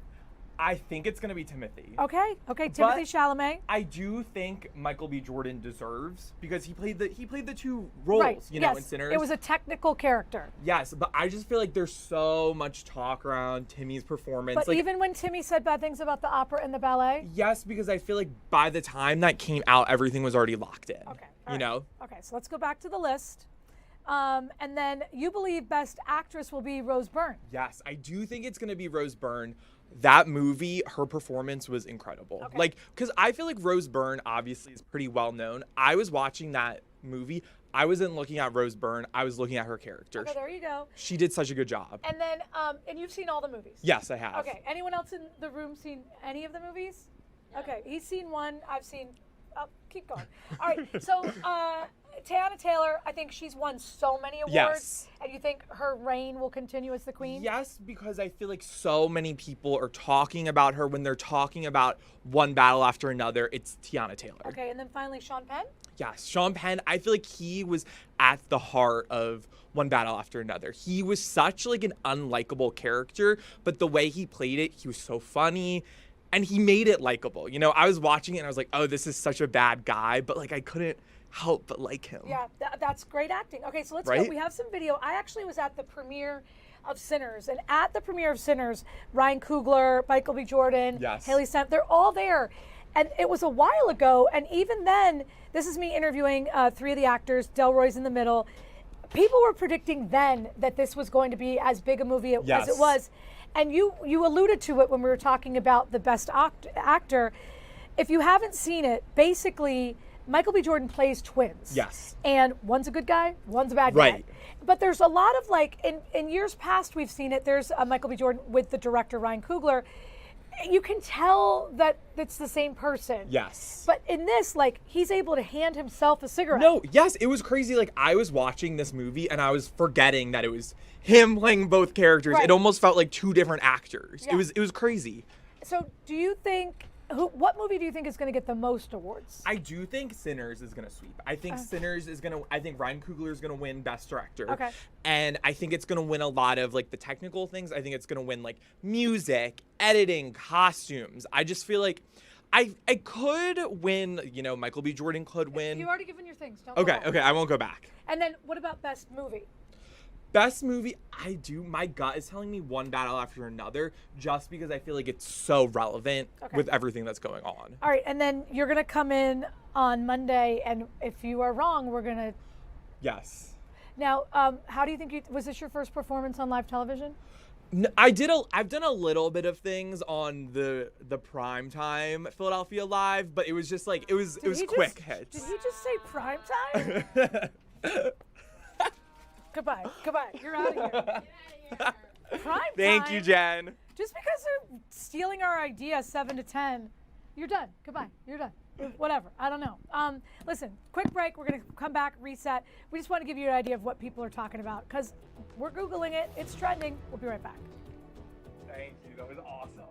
I: I think it's gonna be Timothy.
A: Okay, Timothy Chalamet.
I: I do think Michael B. Jordan deserves, because he played the two roles,
A: Right,
I: you know,
A: yes.
I: in Sinners.
A: It was a technical character.
I: Yes, but I just feel like there's so much talk around Timmy's performance.
A: But
I: like,
A: even when Timmy said bad things about the opera and the ballet?
I: yes, because I feel like by the time that came out, everything was already locked in.
A: Okay.
I: You know?
A: Okay, so let's go back to the list. And then you believe Best Actress will be Rose Byrne.
I: Yes, I do think it's going to be Rose Byrne. That movie, her performance was incredible.
A: Okay.
I: Like, because I feel like Rose Byrne obviously is pretty well known. I was watching that movie. I wasn't looking at Rose Byrne. I was looking at her character.
A: Okay, there you go.
I: She did such a good job.
A: And then, and you've seen all the movies?
I: Yes, I have.
A: Okay, anyone else in the room seen any of the movies? Okay, he's seen one, I've seen, keep going. All right, so Teyana Taylor, I think she's won so many awards.
I: Yes.
A: And you think her reign will continue as the queen?
I: Yes, because I feel like so many people are talking about her when they're talking about One Battle After Another. It's Teyana Taylor.
A: Okay, and then finally Sean Penn?
I: Yes, Sean Penn, I feel like he was at the heart of One Battle After Another. He was such like an unlikable character, but the way he played it, he was so funny and he made it likable. You know, I was watching it and I was like, oh, this is such a bad guy, but like I couldn't help but like him.
A: Yeah, that's great acting. Okay, so let's go.
I: Right?
A: We have some video. I actually was at the premiere of Sinners, and at the premiere of Sinners, Ryan Coogler, Michael B. Jordan,
I: Yes.
A: Haley Stent, they're all there. And it was a while ago, and even then, this is me interviewing 3 of the actors, Delroy's in the middle. People were predicting then that this was going to be as big a movie as
I: Yes.
A: it was. And you alluded to it when we were talking about the best actor. If you haven't seen it, basically, Michael B. Jordan plays twins.
I: Yes.
A: And one's a good guy, one's a bad guy.
I: Right.
A: But there's a lot of like, in years past, we've seen it. There's Michael B. Jordan with the director, Ryan Coogler. You can tell that it's the same person.
I: Yes.
A: But in this, like, he's able to hand himself a cigarette.
I: No, yes, it was crazy. Like, I was watching this movie and I was forgetting that it was him playing both characters.
A: Right.
I: It almost felt like 2 different actors.
A: Yeah.
I: It was crazy.
A: So do you think, what movie do you think is going to get the most awards?
I: I do think Sinners is gonna sweep. I think I think Ryan Coogler is gonna win Best Director.
A: Okay.
I: And I think it's gonna win a lot of like the technical things. I think it's gonna win like music, editing, costumes. I just feel like I could win, you know, Michael B. Jordan could win.
A: You've already given your things. Don't go
I: Okay,
A: on.
I: okay, I won't go back.
A: And then what about best movie?
I: Best movie, my gut is telling me One Battle After Another, just because I feel like it's so relevant with everything that's going on.
A: All right, and then you're going to come in on Monday, and if you are wrong, we're going to...
I: Yes.
A: Now, how do you think was this your first performance on live television?
I: I've done a little bit of things on the primetime Philadelphia Live, but it was just like it was quick hits.
A: Did he just say primetime? Goodbye. You're out of here. Prime
I: Thank you, Jen.
A: Just because they're stealing our idea 7 to 10, you're done. Goodbye. You're done. Whatever. I don't know. Listen, quick break. We're going to come back, reset. We just want to give you an idea of what people are talking about because we're Googling it. It's trending. We'll be right back.
I: Thank you. That was awesome.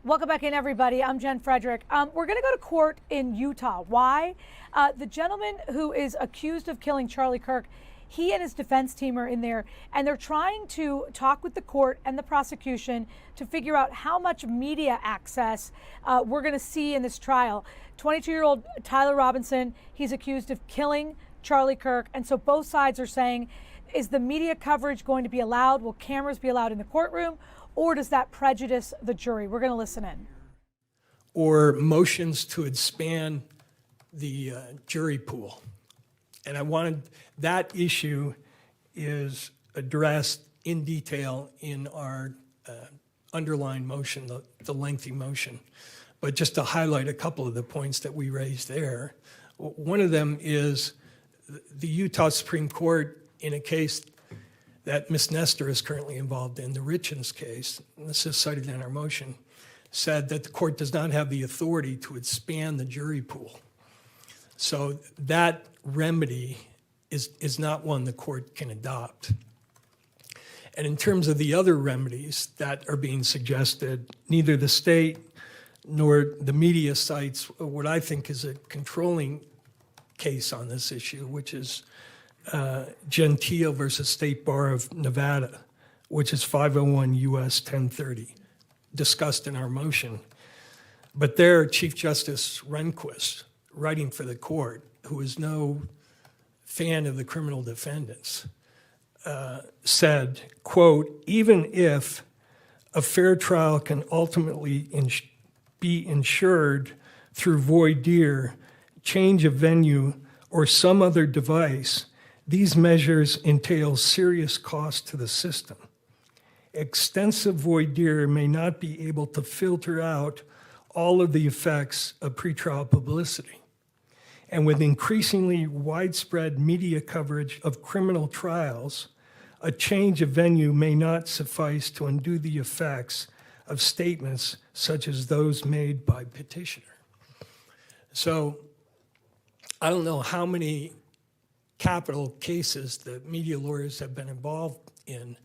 A: Welcome back in, everybody. I'm Jen Frederick. We're going to go to court in Utah. Why? The gentleman who is accused of killing Charlie Kirk, he and his defense team are in there, and they're trying to talk with the court and the prosecution to figure out how much media access we're going to see in this trial. 22-year-old Tyler Robinson, he's accused of killing Charlie Kirk, and so both sides are saying, is the media coverage going to be allowed? Will cameras be allowed in the courtroom? Or does that prejudice the jury? We're going to listen in.
H: Or motions to expand the jury pool. And I wanted, that issue is addressed in detail in our underlying motion, the lengthy motion. But just to highlight a couple of the points that we raised there, one of them is the Utah Supreme Court, in a case that Ms. Nestor is currently involved in, the Richens case, and this is cited in our motion, said that the court does not have the authority to expand the jury pool. So that remedy is not one the court can adopt. And in terms of the other remedies that are being suggested, neither the state nor the media cites what I think is a controlling case on this issue, which is Gentile versus State Bar of Nevada, which is 501 U.S. 1030, discussed in our motion. But there, Chief Justice Rehnquist, writing for the court, who is no fan of the criminal defendants, said, quote, even if a fair trial can ultimately be ensured through voir dire, change of venue, or some other device, these measures entail serious cost to the system. Extensive voir dire may not be able to filter out all of the effects of pretrial publicity. And with increasingly widespread media coverage of criminal trials, a change of venue may not suffice to undo the effects of statements such as those made by petitioner. So I don't know how many capital cases that media lawyers have been involved in,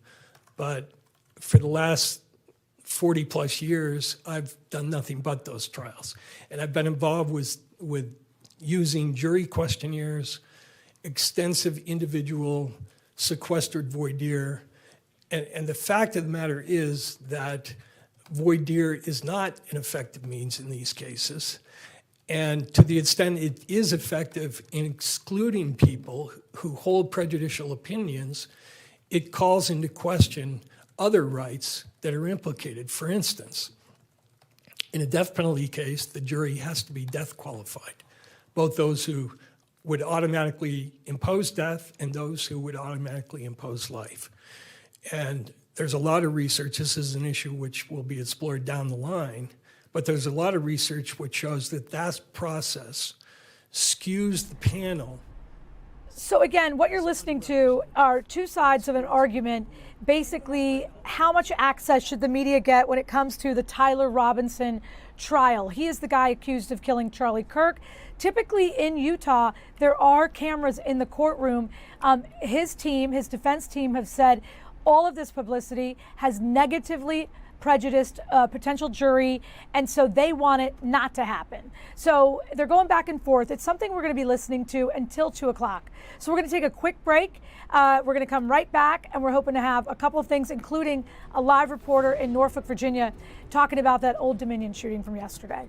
H: but for the last 40 plus years, I've done nothing but those trials. And I've been involved with using jury questionnaires, extensive individual sequestered voir dire. And the fact of the matter is that voir dire is not an effective means in these cases. And to the extent it is effective in excluding people who hold prejudicial opinions, it calls into question other rights that are implicated. For instance, in a death penalty case, the jury has to be death qualified, both those who would automatically impose death and those who would automatically impose life. And there's a lot of research, this is an issue which will be explored down the line, but there's a lot of research which shows that that process skews the panel.
A: So again, what you're listening to are two sides of an argument. Basically, how much access should the media get when it comes to the Tyler Robinson trial? He is the guy accused of killing Charlie Kirk. Typically in Utah, there are cameras in the courtroom. His team, his defense team, have said all of this publicity has negatively prejudiced a potential jury, and so they want it not to happen. So they're going back and forth. It's something we're going to be listening to until 2 o'clock. So we're going to take a quick break. We're going to come right back, and we're hoping to have a couple of things, including a live reporter in Norfolk, Virginia, talking about that Old Dominion shooting from yesterday.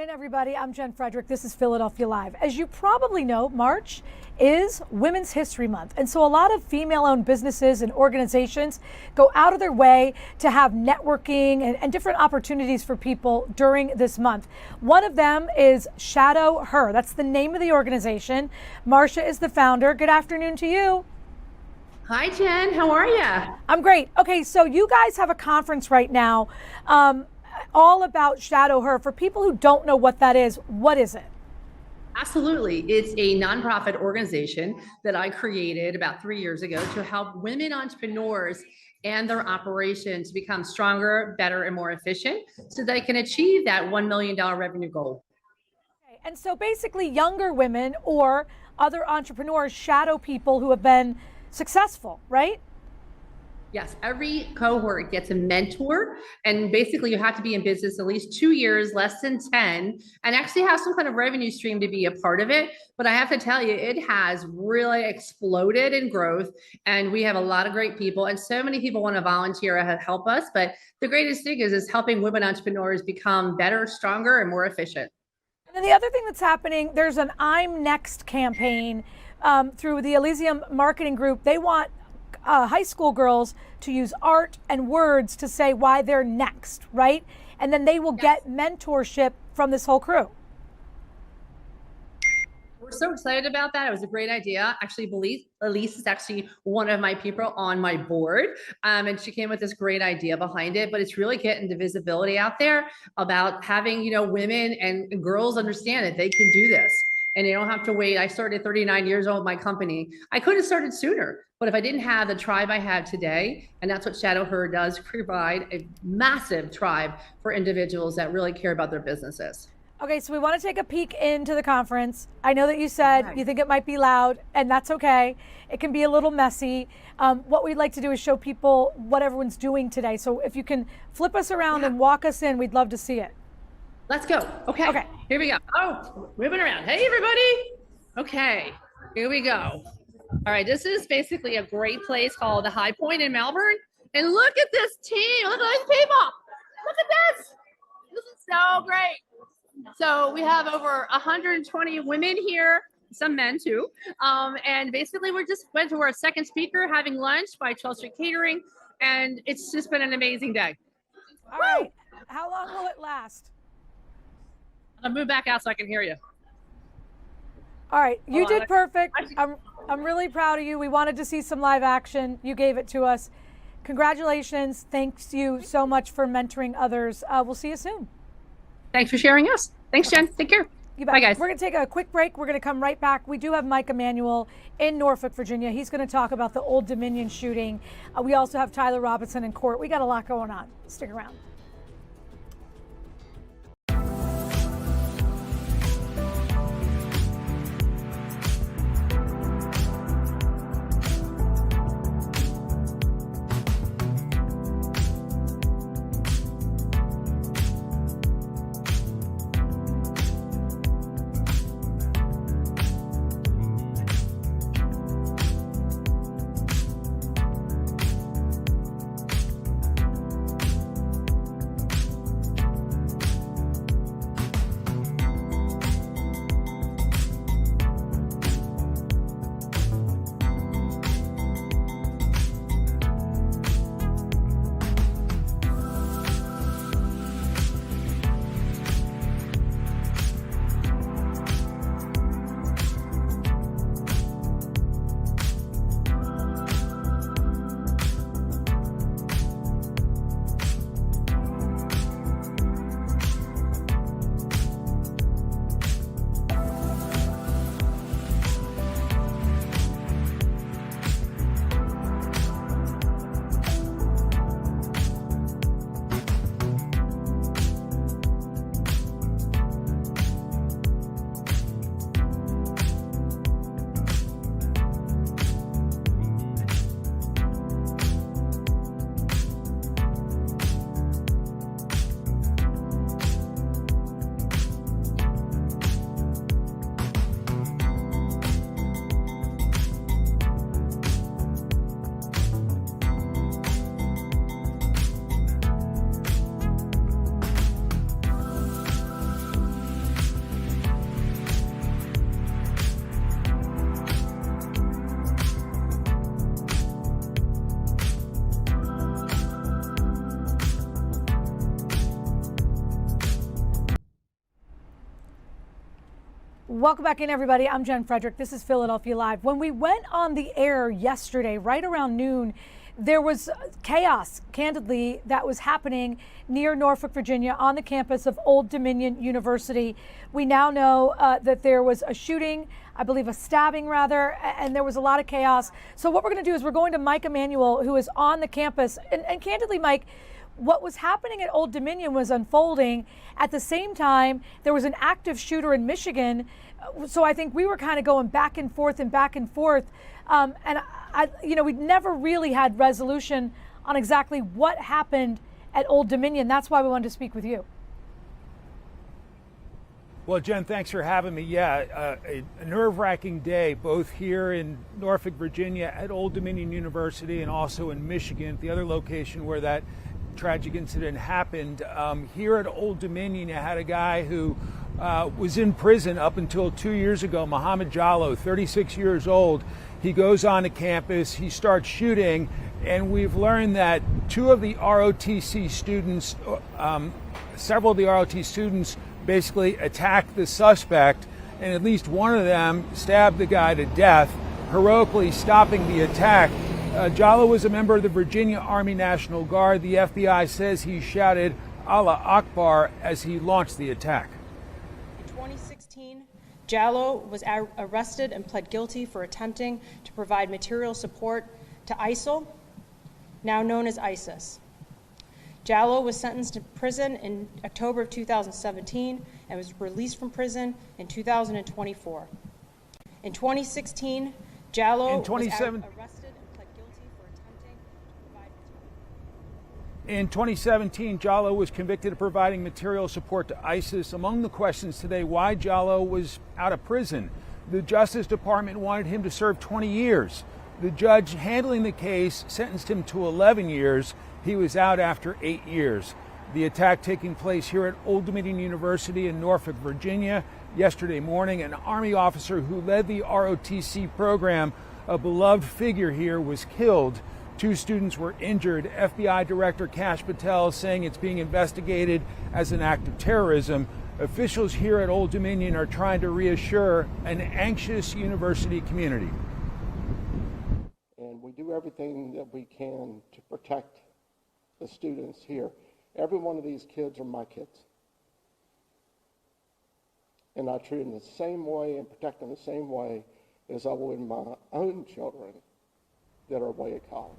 A: in, everybody. I'm Jen Frederick. This is Philadelphia Live. As you probably know, March is Women's History Month. And so a lot of female-owned businesses and organizations go out of their way to have networking and different opportunities for people during this month. One of them is Shadow Her. That's the name of the organization. Marcia is the founder. Good afternoon to you.
J: Hi, Jen. How are you?
A: I'm great. Okay, so you guys have a conference right now all about Shadow Her. For people who don't know what that is, what is it?
J: Absolutely. It's a nonprofit organization that I created about 3 years ago to help women entrepreneurs and their operations become stronger, better, and more efficient so they can achieve that $1 million revenue goal.
A: Okay, and so basically younger women or other entrepreneurs shadow people who have been successful, right?
J: Yes, every cohort gets a mentor, and basically you have to be in business at least 2 years, less than 10, and actually have some kind of revenue stream to be a part of it. But I have to tell you, it has really exploded in growth, and we have a lot of great people, and so many people want to volunteer and help us. But the greatest thing is helping women entrepreneurs become better, stronger, and more efficient.
A: And then the other thing that's happening, there's an I'm Next campaign through the Elysium Marketing Group. They want high school girls to use art and words to say why they're next, right? And then they will get mentorship from this whole crew.
J: We're so excited about that. It was a great idea. Actually, Elise is actually one of my people on my board. And she came with this great idea behind it, but it's really getting the visibility out there about having, women and girls understand that they can do this. And they don't have to wait. I started 39 years old, my company. I could have started sooner, but if I didn't have the tribe I have today, and that's what Shadow Her does, provide a massive tribe for individuals that really care about their businesses.
A: Okay, so we want to take a peek into the conference. I know that you said you think it might be loud, and that's okay. It can be a little messy. What we'd like to do is show people what everyone's doing today. So if you can flip us around and walk us in, we'd love to see it.
J: Let's go. Okay. Here we go. Oh, moving around. Hey, everybody. Okay, here we go. All right, this is basically a great place called the High Point in Melbourne. And look at this team. Look at these people. Look at this. This is so great. So we have over 120 women here, some men too. And basically we just went to our second speaker having lunch by 12th Street Catering. And it's just been an amazing day.
A: All right. How long will it last?
J: I'll move back out so I can hear you.
A: All right, you did perfect. I'm really proud of you. We wanted to see some live action. You gave it to us. Congratulations. Thanks you so much for mentoring others. We'll see you soon.
J: Thanks for sharing us. Thanks, Jen. Take care. Bye, guys.
A: We're going to take a quick break. We're going to come right back. We do have Mike Emanuel in Norfolk, Virginia. He's going to talk about the Old Dominion shooting. We also have Tyler Robinson in court. We got a lot going on. Stick around. Welcome back in, everybody. I'm Jen Frederick. This is Philadelphia Live. When we went on the air yesterday, right around noon, there was chaos, candidly, that was happening near Norfolk, Virginia, on the campus of Old Dominion University. We now know that there was a shooting, I believe a stabbing rather, and there was a lot of chaos. So what we're going to do is we're going to Mike Emanuel, who is on the campus. And candidly, Mike, what was happening at Old Dominion was unfolding. At the same time, there was an active shooter in Michigan. So I think we were kind of going back and forth and back and forth. We never really had resolution on exactly what happened at Old Dominion. That's why we wanted to speak with you.
K: Well, Jen, thanks for having me. Yeah, a nerve-wracking day, both here in Norfolk, Virginia at Old Dominion University and also in Michigan, the other location where that tragic incident happened. Here at Old Dominion, you had a guy who was in prison up until 2 years ago, Mohammed Jallow, 36 years old. He goes on to campus, he starts shooting, and we've learned that two of the ROTC students, several of the ROTC students basically attacked the suspect, and at least one of them stabbed the guy to death, heroically stopping the attack. Jallow was a member of the Virginia Army National Guard. The FBI says he shouted Allah Akbar as he launched the attack.
L: In 2016, Jallow was arrested and pled guilty for attempting to provide material support to ISIL, now known as ISIS. Jallow was sentenced to prison in October of 2017 and was released from prison in 2024. In 2016, Jallow was arrested and pled guilty for attempting to provide material.
K: In 2017, Jallow was convicted of providing material support to ISIS. Among the questions today, why Jallow was out of prison. The Justice Department wanted him to serve 20 years. The judge handling the case sentenced him to 11 years. He was out after 8 years. The attack taking place here at Old Dominion University in Norfolk, Virginia. Yesterday morning, an Army officer who led the ROTC program, a beloved figure here, was killed. 2 students were injured. FBI Director Kash Patel saying it's being investigated as an act of terrorism. Officials here at Old Dominion are trying to reassure an anxious university community.
M: And we do everything that we can to protect the students here. Every one of these kids are my kids. And I treat them the same way and protect them the same way as I would my own children that are away at college.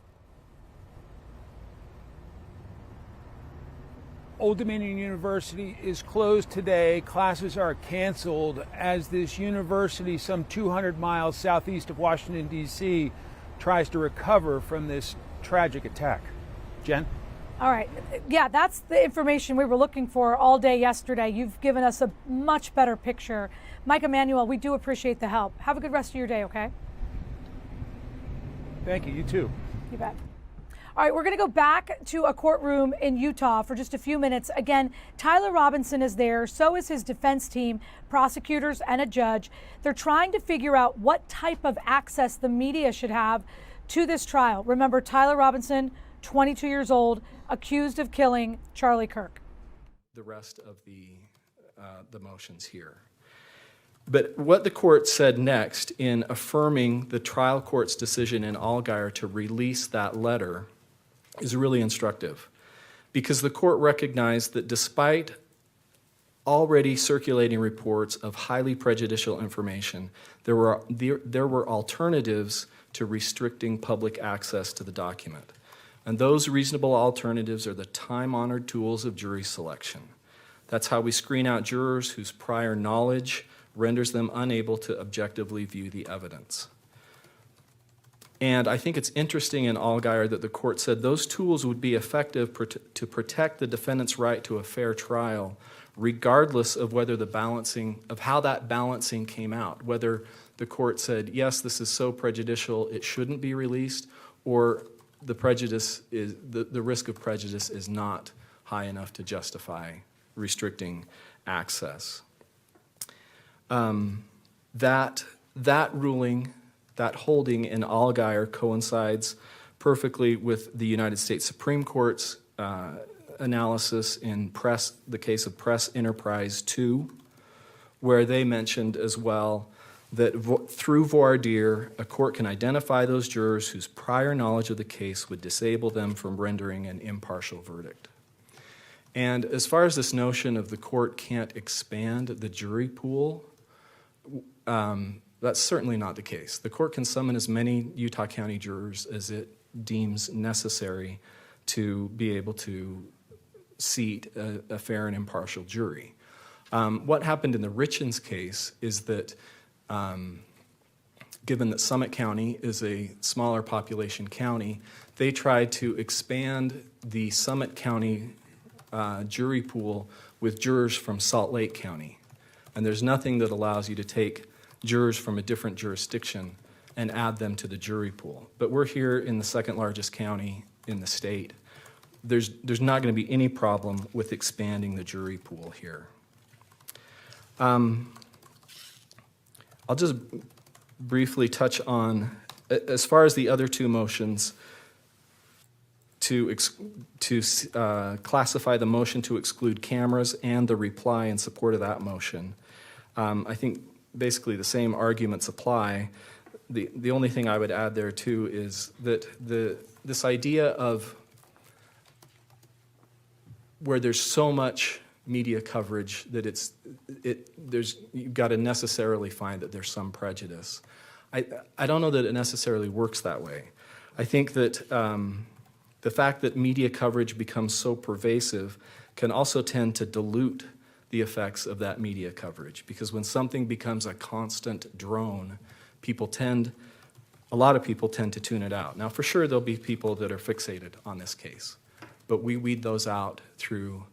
K: Old Dominion University is closed today. Classes are canceled as this university, some 200 miles southeast of Washington, D.C., tries to recover from this tragic attack. Jen?
A: All right. Yeah, that's the information we were looking for all day yesterday. You've given us a much better picture. Mike Emanuel, we do appreciate the help. Have a good rest of your day, okay?
K: Thank you. You too.
A: You bet. All right, we're going to go back to a courtroom in Utah for just a few minutes. Again, Tyler Robinson is there. So is his defense team, prosecutors, and a judge. They're trying to figure out what type of access the media should have to this trial. Remember, Tyler Robinson, 22 years old, accused of killing Charlie Kirk.
N: The rest of the motions here. But what the court said next in affirming the trial court's decision in Allgaier to release that letter is really instructive, because the court recognized that despite already circulating reports of highly prejudicial information, there were alternatives to restricting public access to the document. And those reasonable alternatives are the time-honored tools of jury selection. That's how we screen out jurors whose prior knowledge renders them unable to objectively view the evidence. And I think it's interesting in Allgaier that the court said those tools would be effective to protect the defendant's right to a fair trial, regardless of whether how that balancing came out, whether the court said, yes, this is so prejudicial, it shouldn't be released, or the risk of prejudice is not high enough to justify restricting access. That ruling, that holding in Allgaier coincides perfectly with the United States Supreme Court's analysis in the case of Press Enterprise 2, where they mentioned as well that through voir dire, a court can identify those jurors whose prior knowledge of the case would disable them from rendering an impartial verdict. And as far as this notion of the court can't expand the jury pool, that's certainly not the case. The court can summon as many Utah County jurors as it deems necessary to be able to seat a fair and impartial jury. What happened in the Richens case is that given that Summit County is a smaller population county, they tried to expand the Summit County jury pool with jurors from Salt Lake County. And there's nothing that allows you to take jurors from a different jurisdiction and add them to the jury pool. But we're here in the second largest county in the state. There's not going to be any problem with expanding the jury pool here. I'll just briefly touch on, as far as the other two motions, to classify the motion to exclude cameras and the reply in support of that motion. I think basically the same arguments apply. The only thing I would add there too is that this idea of where there's so much media coverage that you've got to necessarily find that there's some prejudice. I don't know that it necessarily works that way. I think that the fact that media coverage becomes so pervasive can also tend to dilute the effects of that media coverage, because when something becomes a constant drone, a lot of people tend to tune it out. Now, for sure, there'll be people that are fixated on this case, but we weed those out through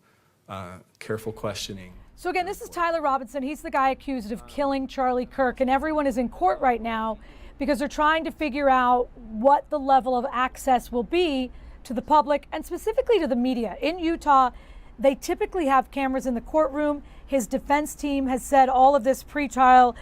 N: careful questioning.
A: So again, this is Tyler Robinson. He's the guy accused of killing Charlie Kirk, and everyone is in court right now because they're trying to figure out what the level of access will be to the public and specifically to the media. In Utah, they typically have cameras in the courtroom. His defense team has said all of this pretrial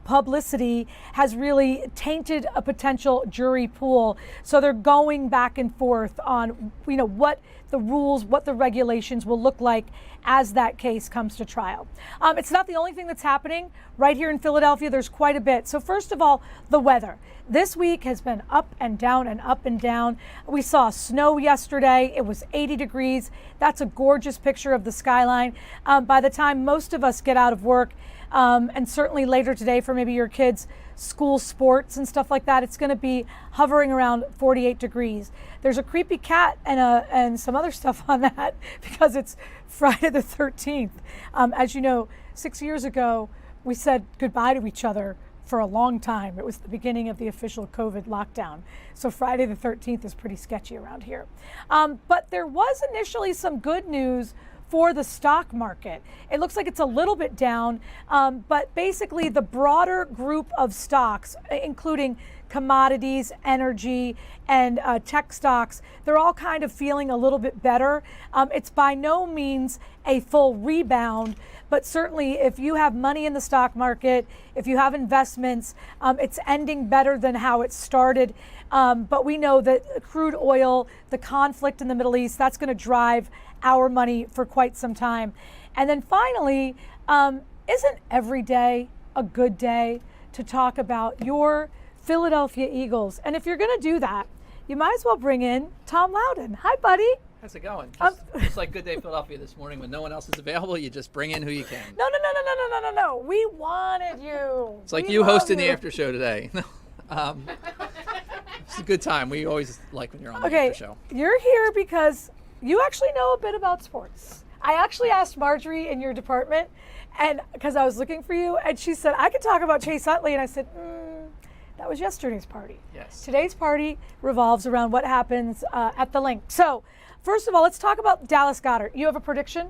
A: publicity has really tainted a potential jury pool. So they're going back and forth on, what the rules, what the regulations will look like as that case comes to trial. It's not the only thing that's happening right here in Philadelphia. There's quite a bit. So first of all, the weather. This week has been up and down and up and down. We saw snow yesterday. It was 80 degrees. That's a gorgeous picture of the skyline. By the time most of us get out of work, and certainly later today for maybe your kids' school sports and stuff like that, it's going to be hovering around 48 degrees. There's a creepy cat and some other stuff on that because it's Friday the 13th. As you know, 6 years ago, we said goodbye to each other for a long time. It was the beginning of the official COVID lockdown. So Friday the 13th is pretty sketchy around here. But there was initially some good news for the stock market. It looks like it's a little bit down, but basically the broader group of stocks, including commodities, energy, and tech stocks, they're all kind of feeling a little bit better. It's by no means a full rebound, but certainly if you have money in the stock market, if you have investments, it's ending better than how it started. But we know that crude oil, the conflict in the Middle East, that's going to drive our money for quite some time. And then finally, isn't every day a good day to talk about your Philadelphia Eagles? And if you're going to do that, you might as well bring in Tom Loudon. Hi, buddy.
O: How's it going? Just like Good Day Philadelphia this morning, when no one else is available, you just bring in who you can.
A: No. We wanted you.
O: It's like you hosting the after show today. It's a good time. We always like when you're on the after show.
A: You're here because you actually know a bit about sports. I actually asked Marjorie in your department, and because I was looking for you, and she said, I could talk about Chase Utley, and I said, that was yesterday's party.
O: Yes.
A: Today's party revolves around what happens at the link. So, first of all, let's talk about Dallas Goedert. You have a prediction?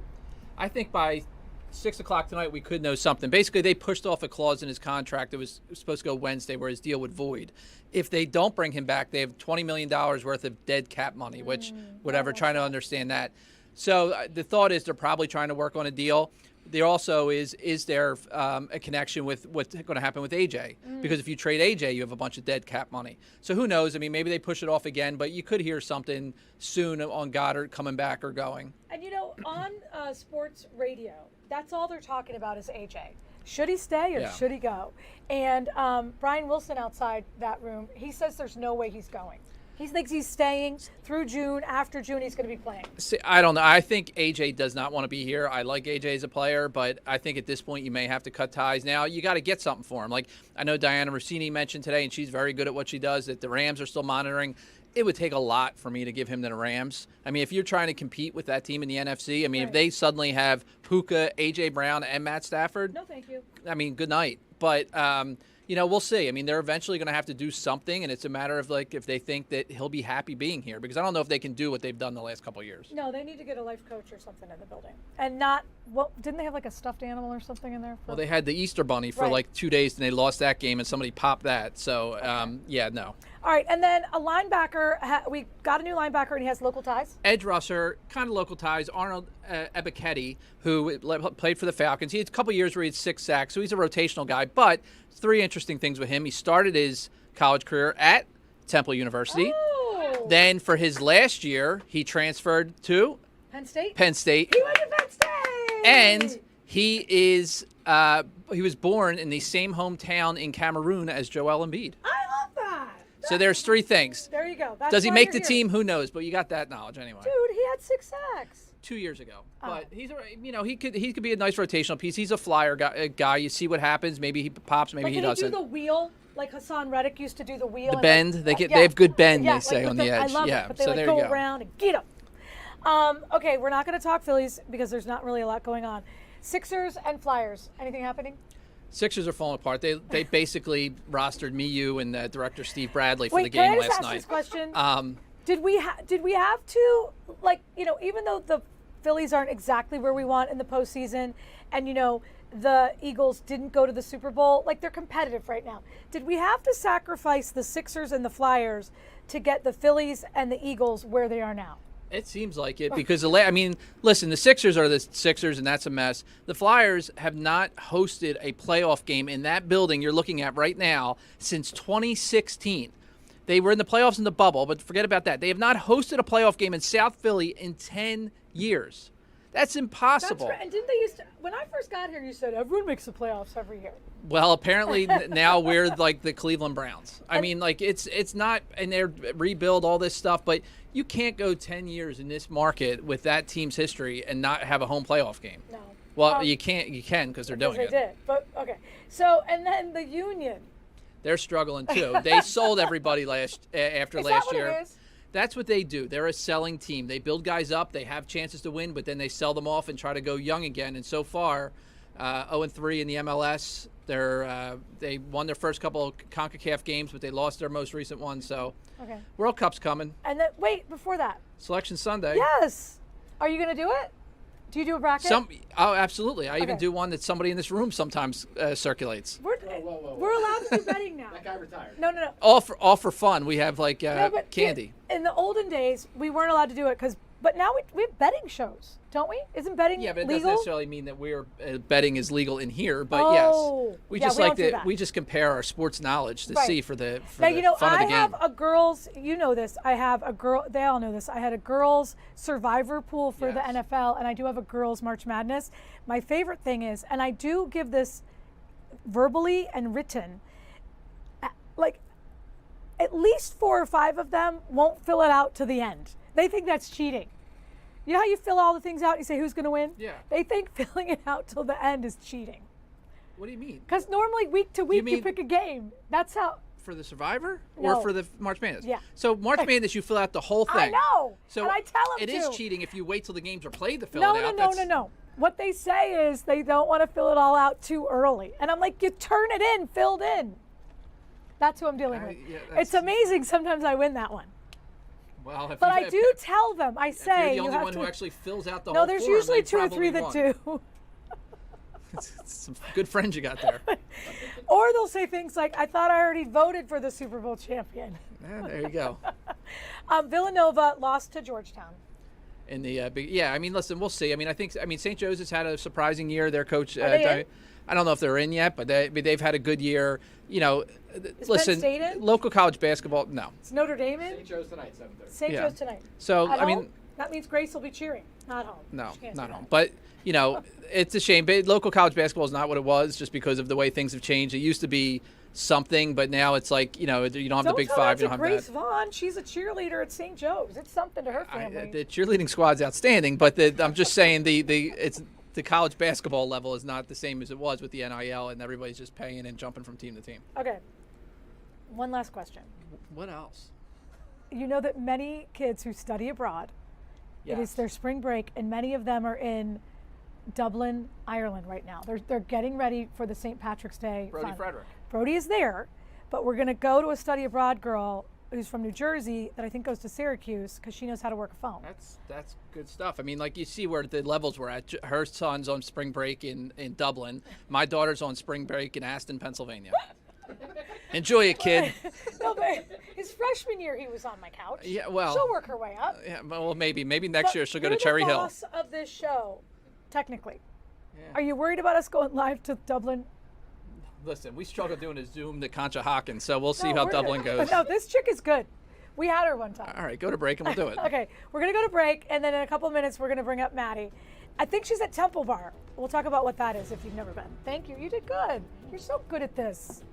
O: I think by 6 o'clock tonight we could know something. Basically, they pushed off a clause in his contract that was supposed to go Wednesday where his deal would void. If they don't bring him back, they have $20 million worth of dead cap money, which trying to understand that. So the thought is they're probably trying to work on a deal. There also is there a connection with what's going to happen with AJ? Because if you trade AJ, you have a bunch of dead cap money. So who knows? I mean, maybe they push it off again, but you could hear something soon on Goddard coming back or going.
A: And on sports radio, That's all they're talking about is AJ. Should he stay or
O: Yeah.
A: should he go? And Brian Wilson outside that room, he says there's no way he's going. He thinks he's staying through June. After June, he's going to be playing.
O: See, I don't know. I think AJ does not want to be here. I like AJ as a player, but I think at this point you may have to cut ties. Now, you got to get something for him. Like, I know Diana Rossini mentioned today, and she's very good at what she does, that the Rams are still monitoring. It would take a lot for me to give him to the Rams. I mean, if you're trying to compete with that team in the NFC, I mean, if they suddenly have Puka, AJ Brown, and Matt Stafford,
A: No, thank you.
O: I mean, good night. But, you know, we'll see. I mean, they're eventually going to have to do something, and it's a matter of, like, if they think that he'll be happy being here. Because I don't know if they can do what they've done the last couple of years.
A: No, they need to get a life coach or something in the building. And not, didn't they have like a stuffed animal or something in there?
O: Well, they had the Easter Bunny for
A: Right.
O: like 2 days, and they lost that game, and somebody popped that. So, yeah, no.
A: All right, and then a linebacker, we got a new linebacker and he has local ties.
O: Edge rusher, kind of local ties. Arnold Ebiketie, who played for the Falcons. He had a couple years where he had 6 sacks, so he's a rotational guy. But 3 interesting things with him. He started his college career at Temple University.
A: Oh.
O: Then for his last year, he transferred to
A: Penn State?
O: Penn State.
A: He went to Penn State!
O: And he was born in the same hometown in Cameroon as Joel Embiid.
A: I love that.
O: So there's 3 things.
A: There you go. That's
O: Does he
A: why
O: make
A: you're
O: the
A: here.
O: team? Who knows? But you got that knowledge anyway.
A: Dude, he had 6 sacks.
O: 2 years ago.
A: Oh.
O: But he's, you know, he could be a nice rotational piece. He's a flyer guy. You see what happens. Maybe he pops. Maybe
A: Like,
O: he
A: can
O: doesn't.
A: he do the wheel? Like Hassan Reddick used to do the wheel.
O: The
A: and
O: bend.
A: like,
O: They have good bend.
A: Yeah,
O: They say
A: like
O: on
A: with
O: the edge.
A: I love
O: yeah.
A: it, but they
O: So
A: like
O: there
A: go
O: you go.
A: around and get him. Okay, we're not going to talk Phillies because there's not really a lot going on. Sixers and Flyers. Anything happening?
O: Sixers are falling apart. They basically rostered me, you, and director Steve Bradley for
A: Wait,
O: the game
A: can I just
O: last
A: ask
O: night.
A: this question?
O: Did
A: Did we have to, like, you know, even though the Phillies aren't exactly where we want in the postseason, and you know the Eagles didn't go to the Super Bowl, like they're competitive right now. Did we have to sacrifice the Sixers and the Flyers to get the Phillies and the Eagles where they are now?
O: It seems like it because I mean, listen, the Sixers are the Sixers, and that's a mess. The Flyers have not hosted a playoff game in that building you're looking at right now since 2016. They were in the playoffs in the bubble, but forget about that. They have not hosted a playoff game in South Philly in 10 years. That's impossible.
A: That's right. And didn't they used to, when I first got here, you said everyone makes the playoffs every year.
O: Well, apparently now we're like the Cleveland Browns. I mean, like it's not, and they're rebuild all this stuff, but you can't go 10 years in this market with that team's history and not have a home playoff game.
A: No.
O: Well, you can't. You can because they're doing
A: They
O: it.
A: did, but okay. So, and then the Union.
O: They're struggling too. They sold everybody after
A: Is
O: last
A: that what
O: year.
A: it is?
O: That's what they do. They're a selling team. They build guys up. They have chances to win, but then they sell them off and try to go young again. And so far, 0-3 in the MLS. They won their first couple of CONCACAF games, but they lost their most recent one. So
A: Okay.
O: World Cup's coming.
A: And then, wait, before that.
O: Selection Sunday.
A: Yes. Are you going to do it? Do you do a bracket?
O: Oh, absolutely. I even
A: Okay.
O: do one that somebody in this room sometimes circulates.
A: We're allowed to do betting now. That guy retired. No.
O: All for fun. We have like
A: No, but
O: candy.
A: In the olden days, we weren't allowed to do it but now we have betting shows, don't we? Isn't betting
O: Yeah, but it
A: legal?
O: doesn't necessarily mean that we're betting is legal in here. But
A: Oh,
O: yes, we
A: yeah,
O: just
A: we
O: like
A: don't do
O: to
A: that.
O: we just compare our sports knowledge to
A: Right.
O: see for the
A: Now, you know,
O: fun of the
A: I
O: game.
A: have a girls, you know this, I have a girl, they all know this, I had a girls survivor pool for the NFL, and I do have a girls March Madness. My favorite thing is, and I do give this verbally and written, like at least 4 or 5 of them won't fill it out to the end. They think that's cheating. You know how you fill all the things out and you say who's going to win?
O: Yeah.
A: They think filling it out till the end is cheating.
O: What do you mean?
A: Because normally week to week you
O: mean-
A: pick a game. That's how.
O: For the Survivor
A: No.
O: or for the March Madness?
A: Yeah.
O: So March Madness, you fill out the whole thing.
A: I know.
O: So
A: and I tell them
O: it is
A: to.
O: cheating if you wait till the games are played to fill
A: No,
O: it out.
A: no. What they say is they don't want to fill it all out too early. And I'm like, you turn it in, filled in. That's who I'm dealing with.
O: yeah,
A: It's amazing. Sometimes I win that one.
O: Well, if
A: But
O: you,
A: I do tell them. I
O: if
A: say
O: you're the
A: you
O: only
A: have
O: one
A: to.
O: who actually fills out the
A: No,
O: whole
A: there's
O: form,
A: usually
O: then
A: 2 or 3 that
O: probably
A: do.
O: It's some good friends you got there.
A: Or they'll say things like, I thought I already voted for the Super Bowl champion.
O: Yeah, there you go.
A: Villanova lost to Georgetown.
O: In the I mean, listen, we'll see. I mean, St. Joseph's had a surprising year. Their coach,
A: Are they in?
O: I don't know if they're in yet, but they've had a good year. You know,
A: Is
O: listen,
A: Penn State in?
O: local college basketball, no.
A: It's Notre Dame in?
P: St. Joe's tonight, 7:30.
A: St.
O: Yeah.
A: Joe's tonight.
O: So
A: At
O: I mean,
A: home? That means Grace will be cheering, not home.
O: No,
A: She can't
O: not
A: do
O: home.
A: that.
O: But, you know, it's a shame. But local college basketball is not what it was just because of the way things have changed. It used to be something, but now it's like, you know, you don't have the Big Five. You don't have
A: Grace
O: that.
A: Vaughn. She's a cheerleader at St. Joe's. It's something to her family.
O: The cheerleading squad's outstanding, but I'm just saying the college basketball level is not the same as it was with the NIL, and everybody's just paying and jumping from team to team.
A: Okay. One last question.
O: What else?
A: You know that many kids who study abroad, it is their spring break, and many of them are in Dublin, Ireland right now. They're getting ready for the St. Patrick's Day.
O: Brody
A: fun.
O: Frederick.
A: Brody is there, but we're going to go to a study abroad girl who's from New Jersey that I think goes to Syracuse because she knows how to work a phone.
O: That's good stuff. I mean, like you see where the levels were at. Her son's on spring break in Dublin. My daughter's on spring break in Aston, Pennsylvania. Enjoy it, kid.
A: No, but his freshman year he was on my couch.
O: Yeah, well,
A: she'll work her way up.
O: Yeah, well, maybe next year she'll go to
A: You're
O: Cherry
A: the
O: Hill.
A: boss of this show, technically. Are you worried about us going live to Dublin?
O: Listen, we struggle doing a Zoom to Conshohocken, so we'll see
A: No,
O: how
A: we're
O: Dublin
A: good.
O: goes.
A: No, this chick is good. We had her one time.
O: All right, go to break and we'll do it.
A: Okay, we're going to go to break, and then in a couple of minutes, we're going to bring up Maddie. I think she's at Temple Bar. We'll talk about what that is if you've never been. Thank you. You did good. You're so good at this.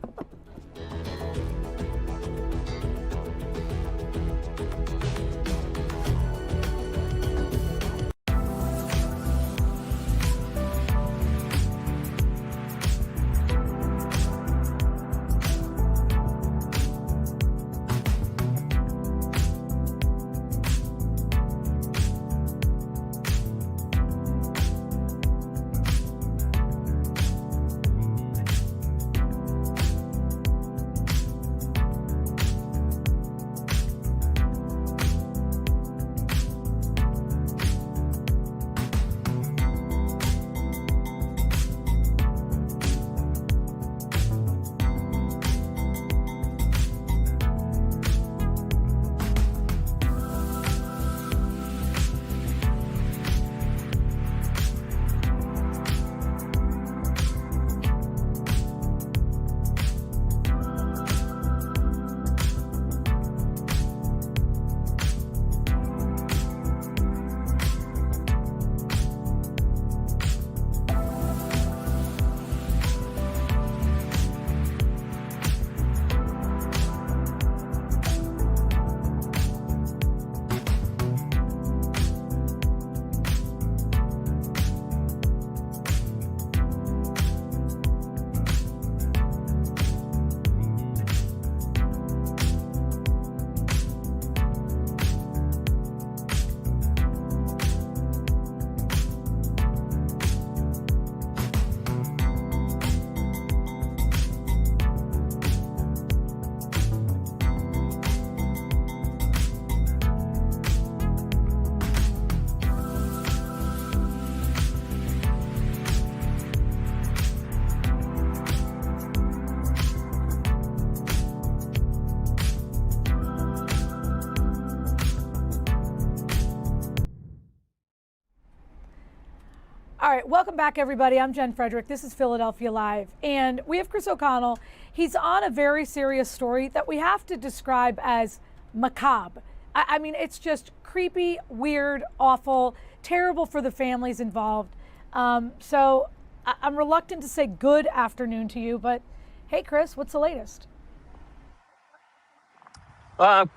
A: All right, welcome back, everybody. I'm Jen Frederick. This is Philadelphia Live. And we have Chris O'Connell. He's on a very serious story that we have to describe as macabre. I mean, it's just creepy, weird, awful, terrible for the families involved. So I'm reluctant to say good afternoon to you, but hey, Chris, what's the latest?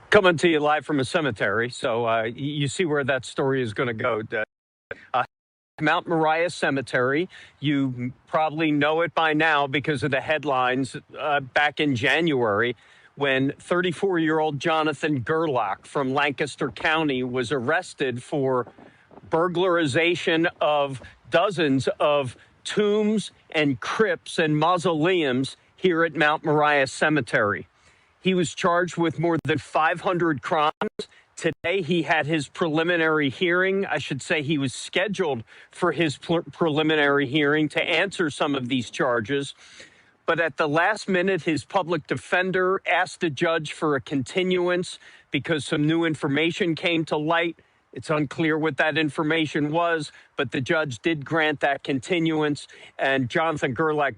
P: Coming to you live from a cemetery. So you see where that story is going to go. Mount Mariah Cemetery. You probably know it by now because of the headlines back in January when 34-year-old Jonathan Gerlach from Lancaster County was arrested for burglarization of dozens of tombs and crypts and mausoleums here at Mount Mariah Cemetery. He was charged with more than 500 crimes. Today, he had his preliminary hearing. I should say he was scheduled for his preliminary hearing to answer some of these charges. But at the last minute, his public defender asked the judge for a continuance because some new information came to light. It's unclear what that information was, but the judge did grant that continuance, and Jonathan Gerlach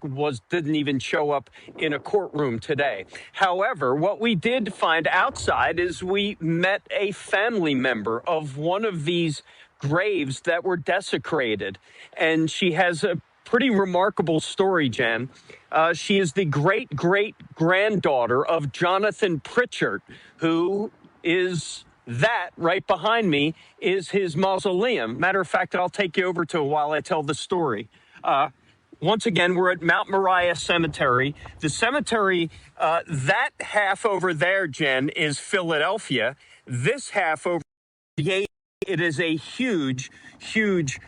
P: didn't even show up in a courtroom today. However, what we did find outside is we met a family member of one of these graves that were desecrated, and she has a pretty remarkable story, Jen. She is the great-great-granddaughter of Jonathan Pritchard, who is that right behind me is his mausoleum. Matter of fact, I'll take you over to it while I tell the story. Once again, we're at Mount Mariah Cemetery. The cemetery, that half over there, Jen, is Philadelphia. This half over here, it is a huge, huge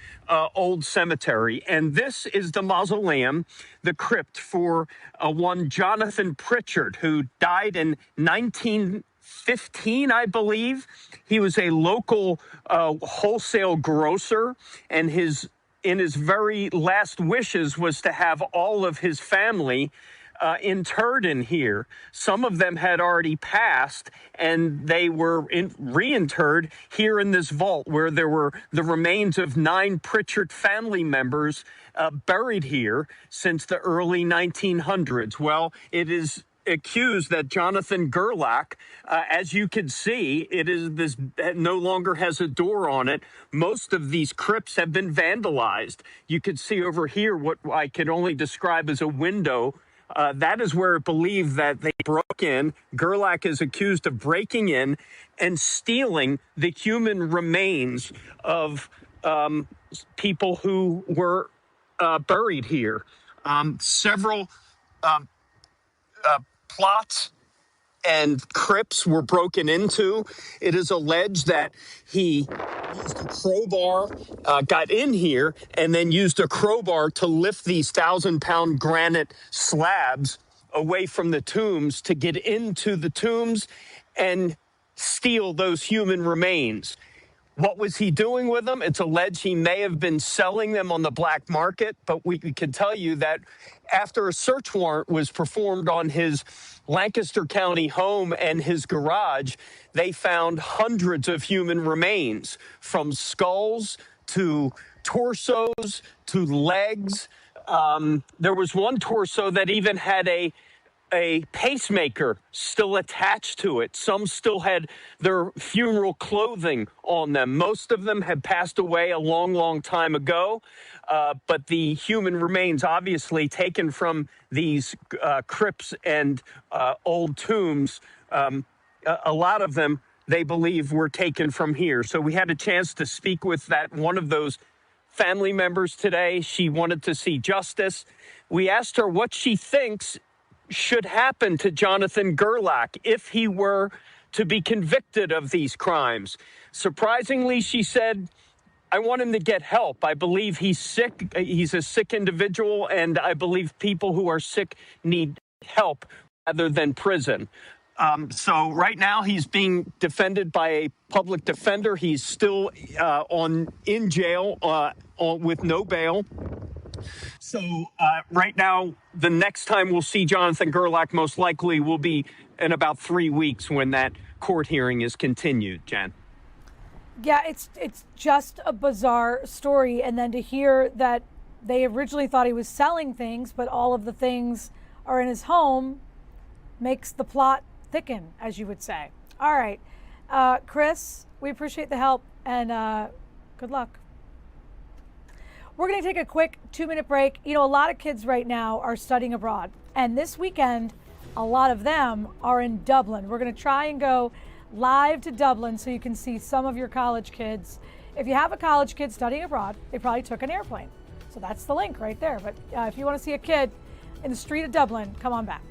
P: old cemetery. And this is the mausoleum, the crypt for one Jonathan Pritchard, who died in 1915, I believe. He was a local wholesale grocer, and in his very last wishes was to have all of his family interred in here. Some of them had already passed, and they were reinterred here in this vault, where there were the remains of 9 Pritchard family members buried here since the early 1900s. Well, it is accused that Jonathan Gerlach, as you can see, this no longer has a door on it. Most of these crypts have been vandalized. You can see over here what I can only describe as a window. That is where it believed that they broke in. Gerlach is accused of breaking in and stealing the human remains of people who were buried here. Several plots and crypts were broken into. It is alleged that he used a crowbar, got in here, and then used a crowbar to lift these 1,000-pound granite slabs away from the tombs to get into the tombs and steal those human remains. What was he doing with them? It's alleged he may have been selling them on the black market, but we can tell you that after a search warrant was performed on his Lancaster County home and his garage, they found hundreds of human remains, from skulls to torsos to legs. There was one torso that even had a pacemaker still attached to it. Some still had their funeral clothing on them. Most of them had passed away a long, long time ago. But the human remains, obviously taken from these crypts and old tombs, a lot of them, they believe, were taken from here. So we had a chance to speak with one of those family members today. She wanted to see justice. We asked her what she thinks should happen to Jonathan Gerlach if he were to be convicted of these crimes. Surprisingly, she said, I want him to get help. I believe he's sick. He's a sick individual, and I believe people who are sick need help rather than prison. So right now he's being defended by a public defender. He's still in jail with no bail. So right now, the next time we'll see Jonathan Gerlach most likely will be in about 3 weeks when that court hearing is continued, Jen.
A: Yeah, it's just a bizarre story. And then to hear that they originally thought he was selling things, but all of the things are in his home, makes the plot thicken, as you would say. All right. Chris, we appreciate the help, and good luck. We're going to take a quick 2-minute break. You know, a lot of kids right now are studying abroad, and this weekend, a lot of them are in Dublin. We're going to try and go live to Dublin so you can see some of your college kids. If you have a college kid studying abroad, they probably took an airplane. So that's the link right there. But if you want to see a kid in the street of Dublin, come on back.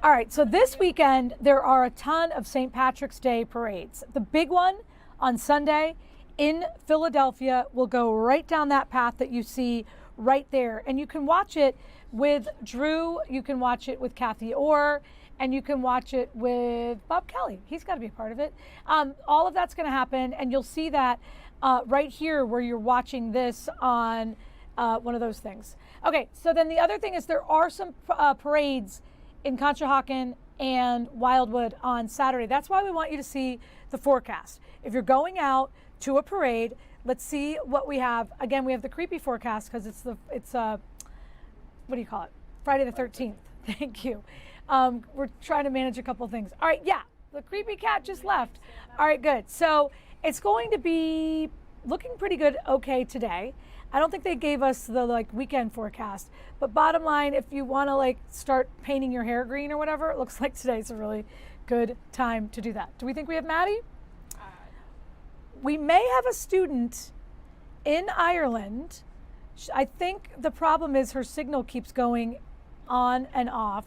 A: All right, so this weekend, there are a ton of St. Patrick's Day parades. The big one on Sunday in Philadelphia will go right down that path that you see right there. And you can watch it with Drew, you can watch it with Kathy Orr, and you can watch it with Bob Kelly. He's got to be a part of it. All of that's going to happen, and you'll see that right here where you're watching this on one of those things. Okay, so then the other thing is there are some parades in Conshohocken and Wildwood on Saturday. That's why we want you to see the forecast. If you're going out to a parade, let's see what we have. Again, we have the creepy forecast because it's what do you call it? Friday the 13th. Thank you. We're trying to manage a couple things. All right, yeah, the creepy cat just left. All right, good. So it's going to be looking pretty good okay today. I don't think they gave us the weekend forecast, but bottom line, if you want to start painting your hair green or whatever, it looks like today's a really good time to do that. Do we think we have Maddie? We may have a student in Ireland. I think the problem is her signal keeps going on and off.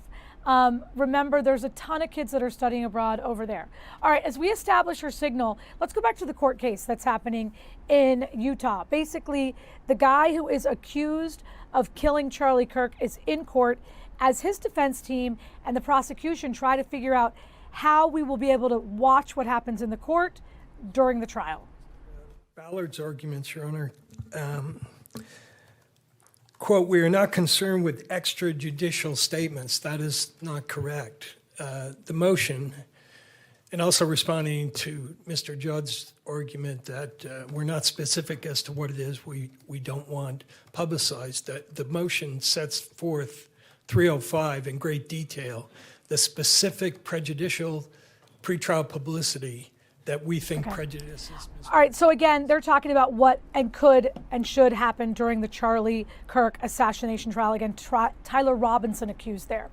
A: Remember, there's a ton of kids that are studying abroad over there. All right, as we establish her signal, let's go back to the court case that's happening in Utah. Basically, the guy who is accused of killing Charlie Kirk is in court as his defense team and the prosecution try to figure out how we will be able to watch what happens in the court during the trial.
H: Ballard's arguments, Your Honor. Quote, we are not concerned with extrajudicial statements. That is not correct. The motion, and also responding to Mr. Judd's argument that we're not specific as to what it is we don't want publicized, that the motion sets forth 305 in great detail, the specific prejudicial pretrial publicity that we think prejudices.
A: All right, so again, they're talking about what could and should happen during the Charlie Kirk assassination trial. Again, Tyler Robinson accused there.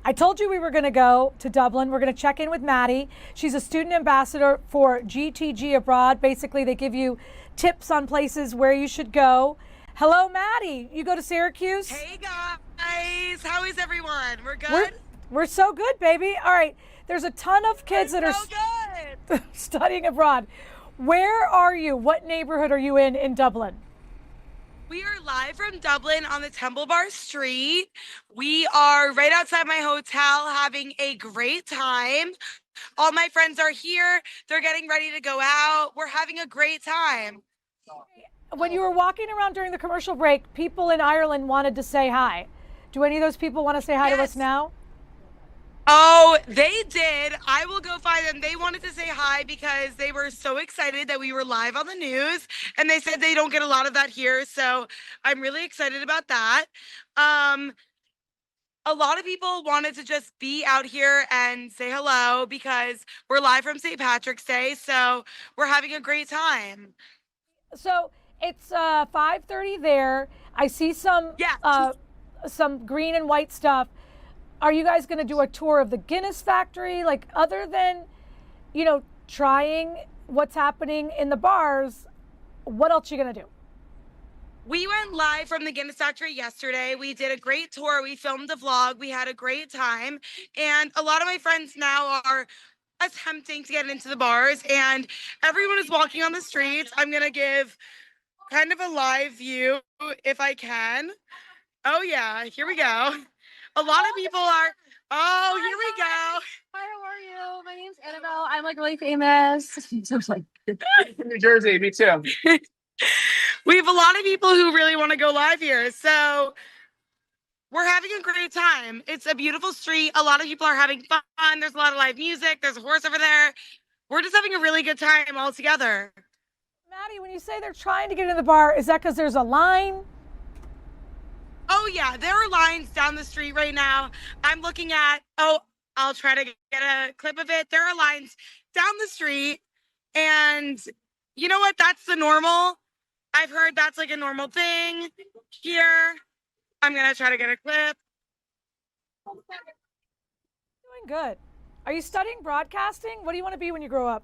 A: I told you we were going to go to Dublin. We're going to check in with Maddie. She's a student ambassador for GTG Abroad. Basically, they give you tips on places where you should go. Hello, Maddie. You go to Syracuse?
Q: Hey, guys. How is everyone? We're good?
A: We're so good, baby. All right. There's a ton of kids that are studying abroad. Where are you? What neighborhood are you in Dublin?
Q: We are live from Dublin on the Temple Bar Street. We are right outside my hotel having a great time. All my friends are here. They're getting ready to go out. We're having a great time.
A: When you were walking around during the commercial break, people in Ireland wanted to say hi. Do any of those people want to say hi to us now?
Q: Oh, they did. I will go find them. They wanted to say hi because they were so excited that we were live on the news, and they said they don't get a lot of that here, so I'm really excited about that. A lot of people wanted to just be out here and say hello because we're live from St. Patrick's Day, so we're having a great time.
A: So it's 5:30 there. I see some green and white stuff. Are you guys going to do a tour of the Guinness factory? Like, other than, trying what's happening in the bars, what else are you going to do?
Q: We went live from the Guinness factory yesterday. We did a great tour. We filmed a vlog. We had a great time. And a lot of my friends now are attempting to get into the bars, and everyone is walking on the streets. I'm going to give kind of a live view if I can. Oh, yeah. Here we go. A lot of people are, here we go.
R: Hi, how are you? My name's Annabelle. I'm really famous.
G: New Jersey, me too.
Q: We have a lot of people who really want to go live here. So we're having a great time. It's a beautiful street. A lot of people are having fun. There's a lot of live music. There's a horse over there. We're just having a really good time all together.
A: Maddie, when you say they're trying to get in the bar, is that because there's a line?
Q: Oh, yeah, there are lines down the street right now. I'm looking at, I'll try to get a clip of it. There are lines down the street, and you know what? That's the normal. I've heard that's like a normal thing here. I'm going to try to get a clip.
A: Doing good. Are you studying broadcasting? What do you want to be when you grow up?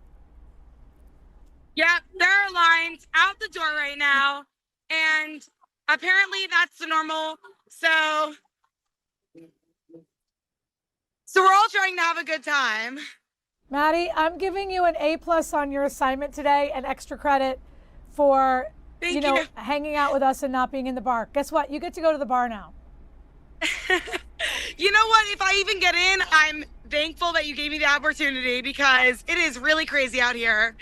Q: Yeah, there are lines out the door right now, and apparently that's the normal. So So we're all trying to have a good time.
A: Maddie, I'm giving you an A+ on your assignment today and extra credit for,
Q: Thank you.
A: hanging out with us and not being in the bar. Guess what? You get to go to the bar now.
Q: You know what? If I even get in, I'm thankful that you gave me the opportunity because it is really crazy out here.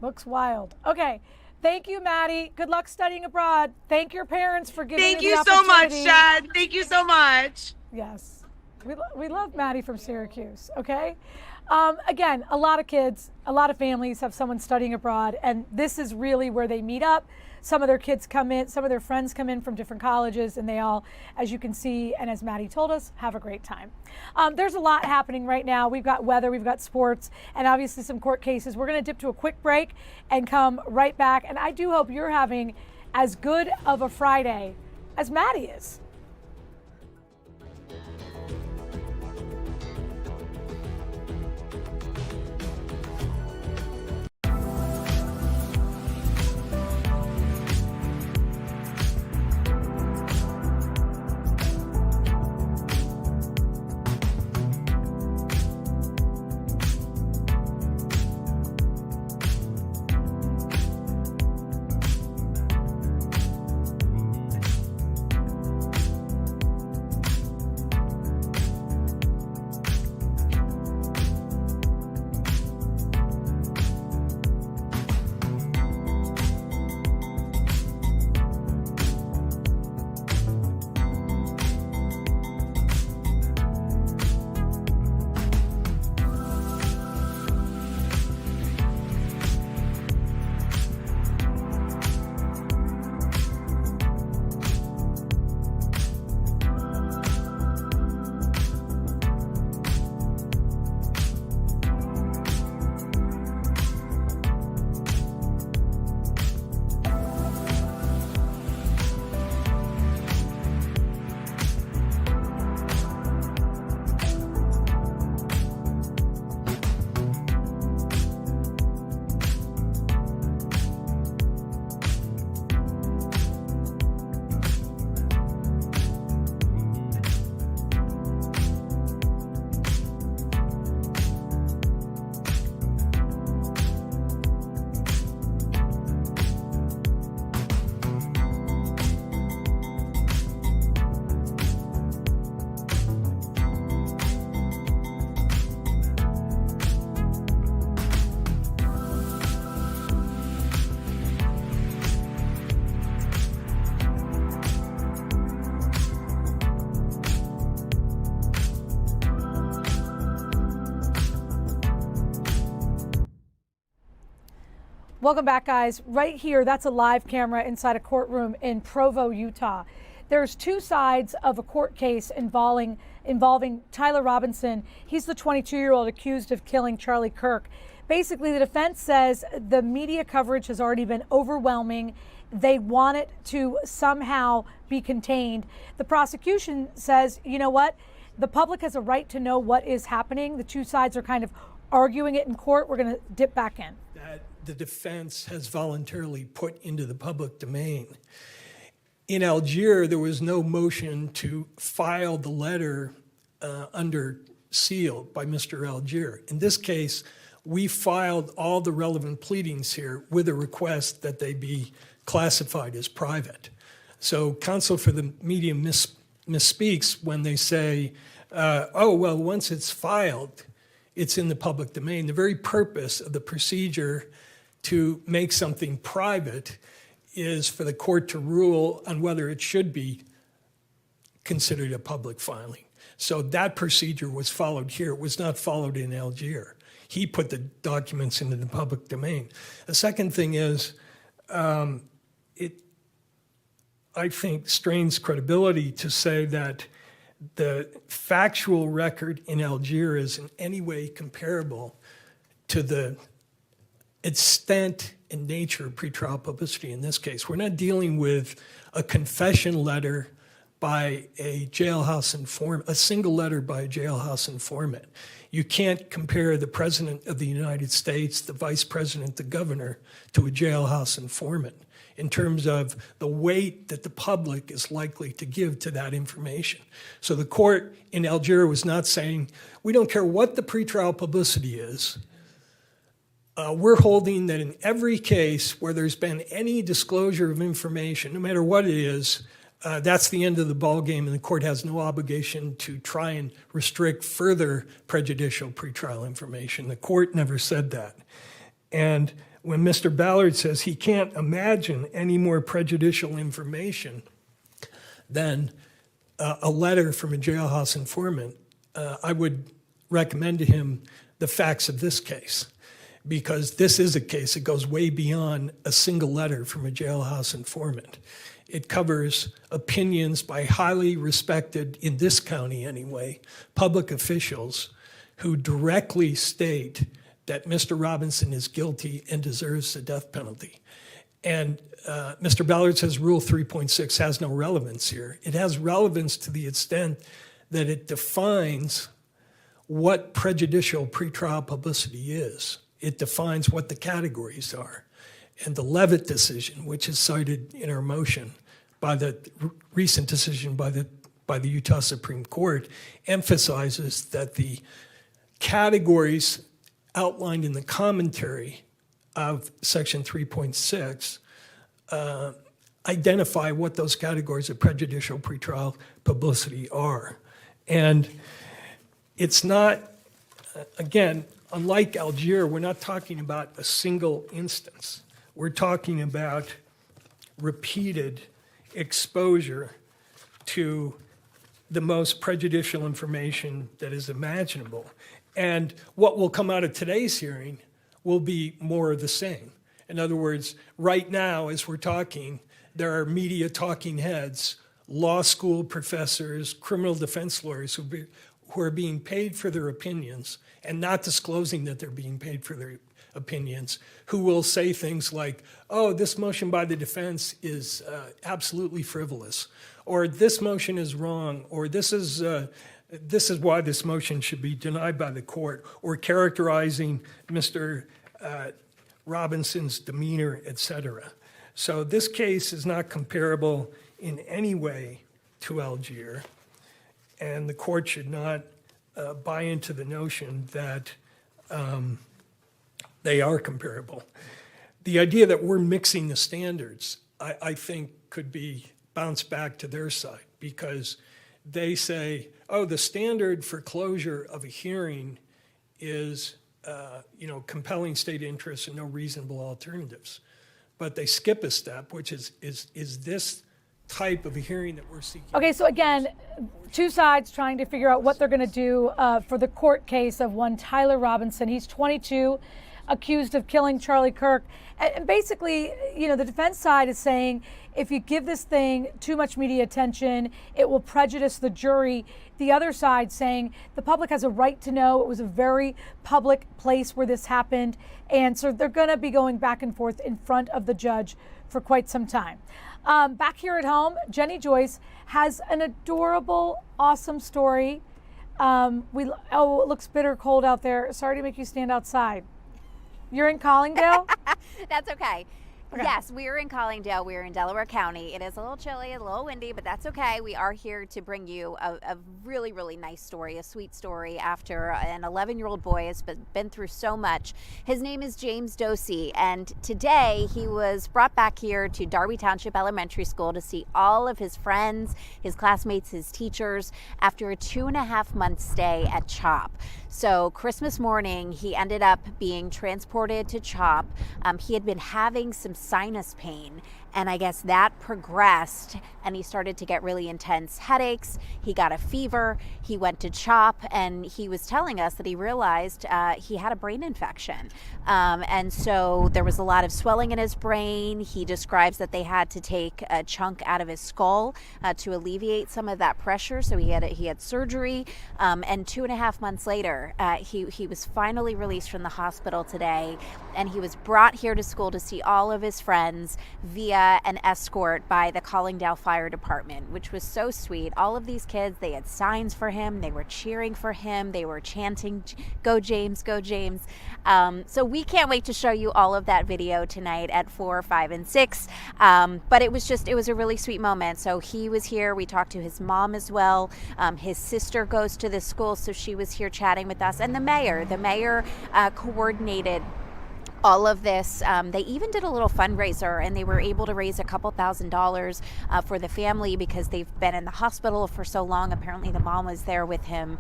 A: Looks wild. Okay. Thank you, Maddie. Good luck studying abroad. Thank your parents for giving
Q: Thank
A: you
Q: you
A: the
Q: so much,
A: opportunity.
Q: Chad. Thank you so much.
A: Yes. We love Maddie from Syracuse, okay? Again, a lot of kids, a lot of families have someone studying abroad, and this is really where they meet up. Some of their kids come in, some of their friends come in from different colleges, and they all, as you can see, and as Maddie told us, have a great time. There's a lot happening right now. We've got weather, we've got sports, and obviously some court cases. We're gonna dip to a quick break and come right back, and I do hope you're having as good of a Friday as Maddie is. Welcome back, guys. Right here, that's a live camera inside a courtroom in Provo, Utah. There's two sides of a court case involving Tyler Robinson. He's the 22-year-old accused of killing Charlie Kirk. Basically, the defense says the media coverage has already been overwhelming. They want it to somehow be contained. The prosecution says, you know what? The public has a right to know what is happening. The two sides are kind of arguing it in court. We're going to dip back in.
H: That the defense has voluntarily put into the public domain. In Algiers, there was no motion to file the letter under seal by Mr. Algiers. In this case, we filed all the relevant pleadings here with a request that they be classified as private. So counsel for the media misspeaks when they say, oh, well, once it's filed, it's in the public domain. The very purpose of the procedure to make something private is for the court to rule on whether it should be considered a public filing. So that procedure was followed here. It was not followed in Algiers. He put the documents into the public domain. The second thing is, it, I think, strains credibility to say that the factual record in Algiers is in any way comparable to the extent and nature of pretrial publicity in this case. We're not dealing with a confession letter by a jailhouse informant, a single letter by a jailhouse informant. You can't compare the President of the United States, the Vice President, the Governor, to a jailhouse informant in terms of the weight that the public is likely to give to that information. So the court in Algiers was not saying, we don't care what the pretrial publicity is. We're holding that in every case where there's been any disclosure of information, no matter what it is, that's the end of the ballgame, and the court has no obligation to try and restrict further prejudicial pretrial information. The court never said that. And when Mr. Ballard says he can't imagine any more prejudicial information than a letter from a jailhouse informant, I would recommend to him the facts of this case, because this is a case that goes way beyond a single letter from a jailhouse informant. It covers opinions by highly respected, in this county anyway, public officials who directly state that Mr. Robinson is guilty and deserves the death penalty. And Mr. Ballard says Rule 3.6 has no relevance here. It has relevance to the extent that it defines what prejudicial pretrial publicity is. It defines what the categories are. And the Levitt decision, which is cited in our motion by the recent decision by the Utah Supreme Court, emphasizes that the categories outlined in the commentary of Section 3.6 identify what those categories of prejudicial pretrial publicity are. And it's not, again, unlike Algiers, we're not talking about a single instance. We're talking about repeated exposure to the most prejudicial information that is imaginable. And what will come out of today's hearing will be more of the same. In other words, right now, as we're talking, there are media talking heads, law school professors, criminal defense lawyers who are being paid for their opinions and not disclosing that they're being paid for their opinions, who will say things like, oh, this motion by the defense is absolutely frivolous, or this motion is wrong, or this is why this motion should be denied by the court, or characterizing Mr. Robinson's demeanor, etc. So this case is not comparable in any way to Algiers, and the court should not buy into the notion that they are comparable. The idea that we're mixing the standards, I think, could be bounced back to their side, because they say, oh, the standard for closure of a hearing is compelling state interest and no reasonable alternatives. But they skip a step, which is this type of a hearing that we're seeking.
A: Okay, so again, two sides trying to figure out what they're going to do for the court case of one Tyler Robinson. He's 22, accused of killing Charlie Kirk. And basically, the defense side is saying if you give this thing too much media attention, it will prejudice the jury. The other side saying the public has a right to know. It was a very public place where this happened. And so they're going to be going back and forth in front of the judge for quite some time. Back here at home, Jenny Joyce has an adorable, awesome story. It looks bitter cold out there. Sorry to make you stand outside. You're in Collingdale?
S: That's okay.
A: Okay.
S: Yes, we're in Collingdale. We're in Delaware County. It is a little chilly, a little windy, but that's okay. We are here to bring you a really, really nice story, a sweet story after an 11-year-old boy has been through so much. His name is James Dosey, and today he was brought back here to Darby Township Elementary School to see all of his friends, his classmates, his teachers after a 2.5-month stay at CHOP. So Christmas morning, he ended up being transported to CHOP. He had been having some sinus pain, and I guess that progressed, and he started to get really intense headaches. He got a fever. He went to CHOP, and he was telling us that he realized he had a brain infection. And so there was a lot of swelling in his brain. He describes that they had to take a chunk out of his skull to alleviate some of that pressure. So he had surgery, and 2.5 months later, he was finally released from the hospital today, and he was brought here to school to see all of his his friends via an escort by the Collingdale Fire Department, which was so sweet. All of these kids, they had signs for him, they were cheering for him, they were chanting, "Go James, go James." So we can't wait to show you all of that video tonight at 4, 5, and 6. But it was a really sweet moment. So he was here. We talked to his mom as well. His sister goes to this school, so she was here chatting with us. And the mayor coordinated all of this. They even did a little fundraiser, and they were able to raise a couple $1,000s for the family because they've been in the hospital for so long. Apparently the mom was there with him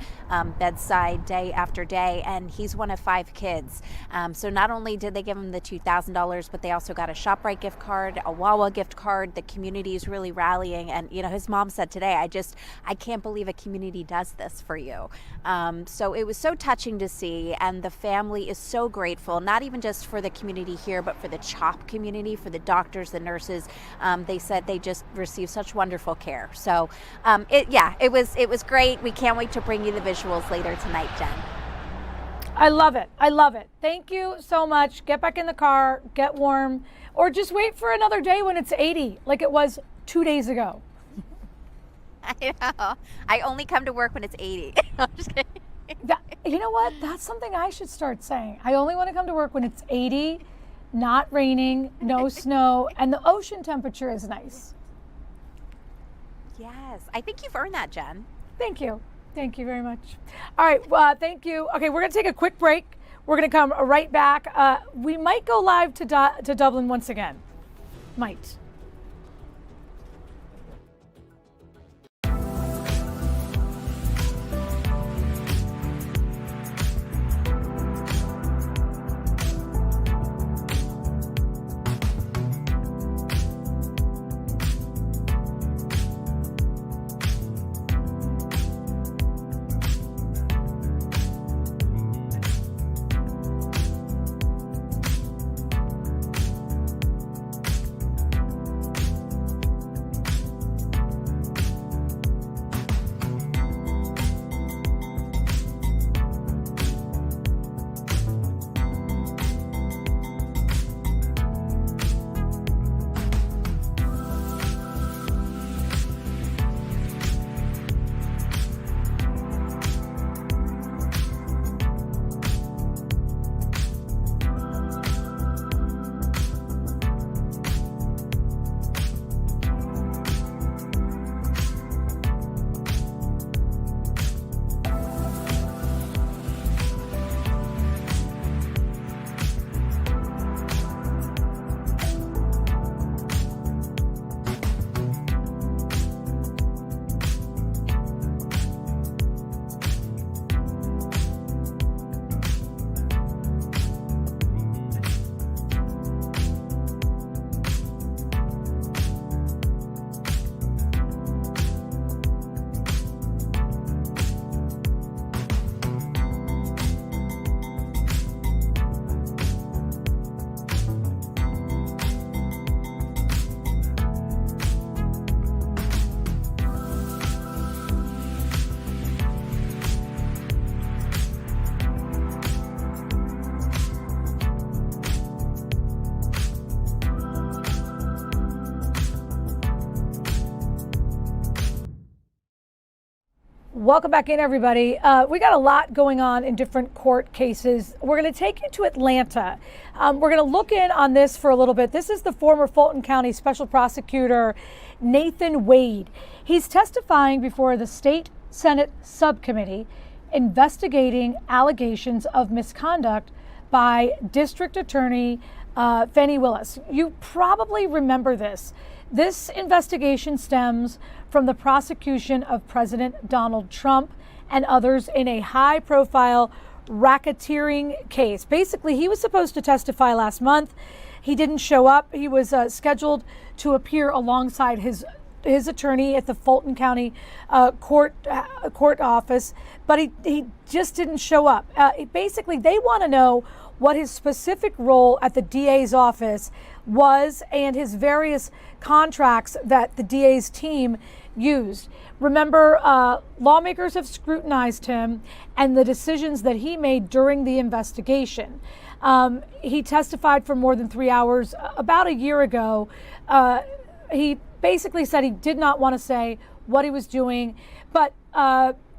S: bedside day after day, and he's one of 5 kids. So not only did they give him the $2,000, but they also got a ShopRite gift card, a Wawa gift card. The community is really rallying, and his mom said today, I can't believe a community does this for you. So it was so touching to see, and the family is so grateful, not even just for the community here, but for the CHOP community, for the doctors, the nurses. They said they just received such wonderful care. So it was great. We can't wait to bring you the visuals later tonight, Jen.
A: I love it. I love it. Thank you so much. Get back in the car, get warm, or just wait for another day when it's 80, like it was 2 days ago.
S: I know. I only come to work when it's 80. I'm just kidding.
A: You know what? That's something I should start saying. I only want to come to work when it's 80, not raining, no snow, and the ocean temperature is nice.
S: Yes. I think you've earned that, Jen.
A: Thank you. Thank you very much. All right. Thank you. Okay, we're going to take a quick break. We're going to come right back. We might go live to Dublin once again. Might. Welcome back in, everybody. We got a lot going on in different court cases. We're going to take you to Atlanta. We're going to look in on this for a little bit. This is the former Fulton County Special Prosecutor, Nathan Wade. He's testifying before the State Senate Subcommittee investigating allegations of misconduct by District Attorney Fani Willis. You probably remember this. This investigation stems from the prosecution of President Donald Trump and others in a high-profile racketeering case. Basically, he was supposed to testify last month. He didn't show up. He was scheduled to appear alongside his attorney at the Fulton County court office, but he just didn't show up. Basically, they want to know what his specific role at the DA's office was and his various contracts that the DA's team used. Remember, lawmakers have scrutinized him and the decisions that he made during the investigation. He testified for more than 3 hours about a year ago. He basically said he did not want to say what he was doing, but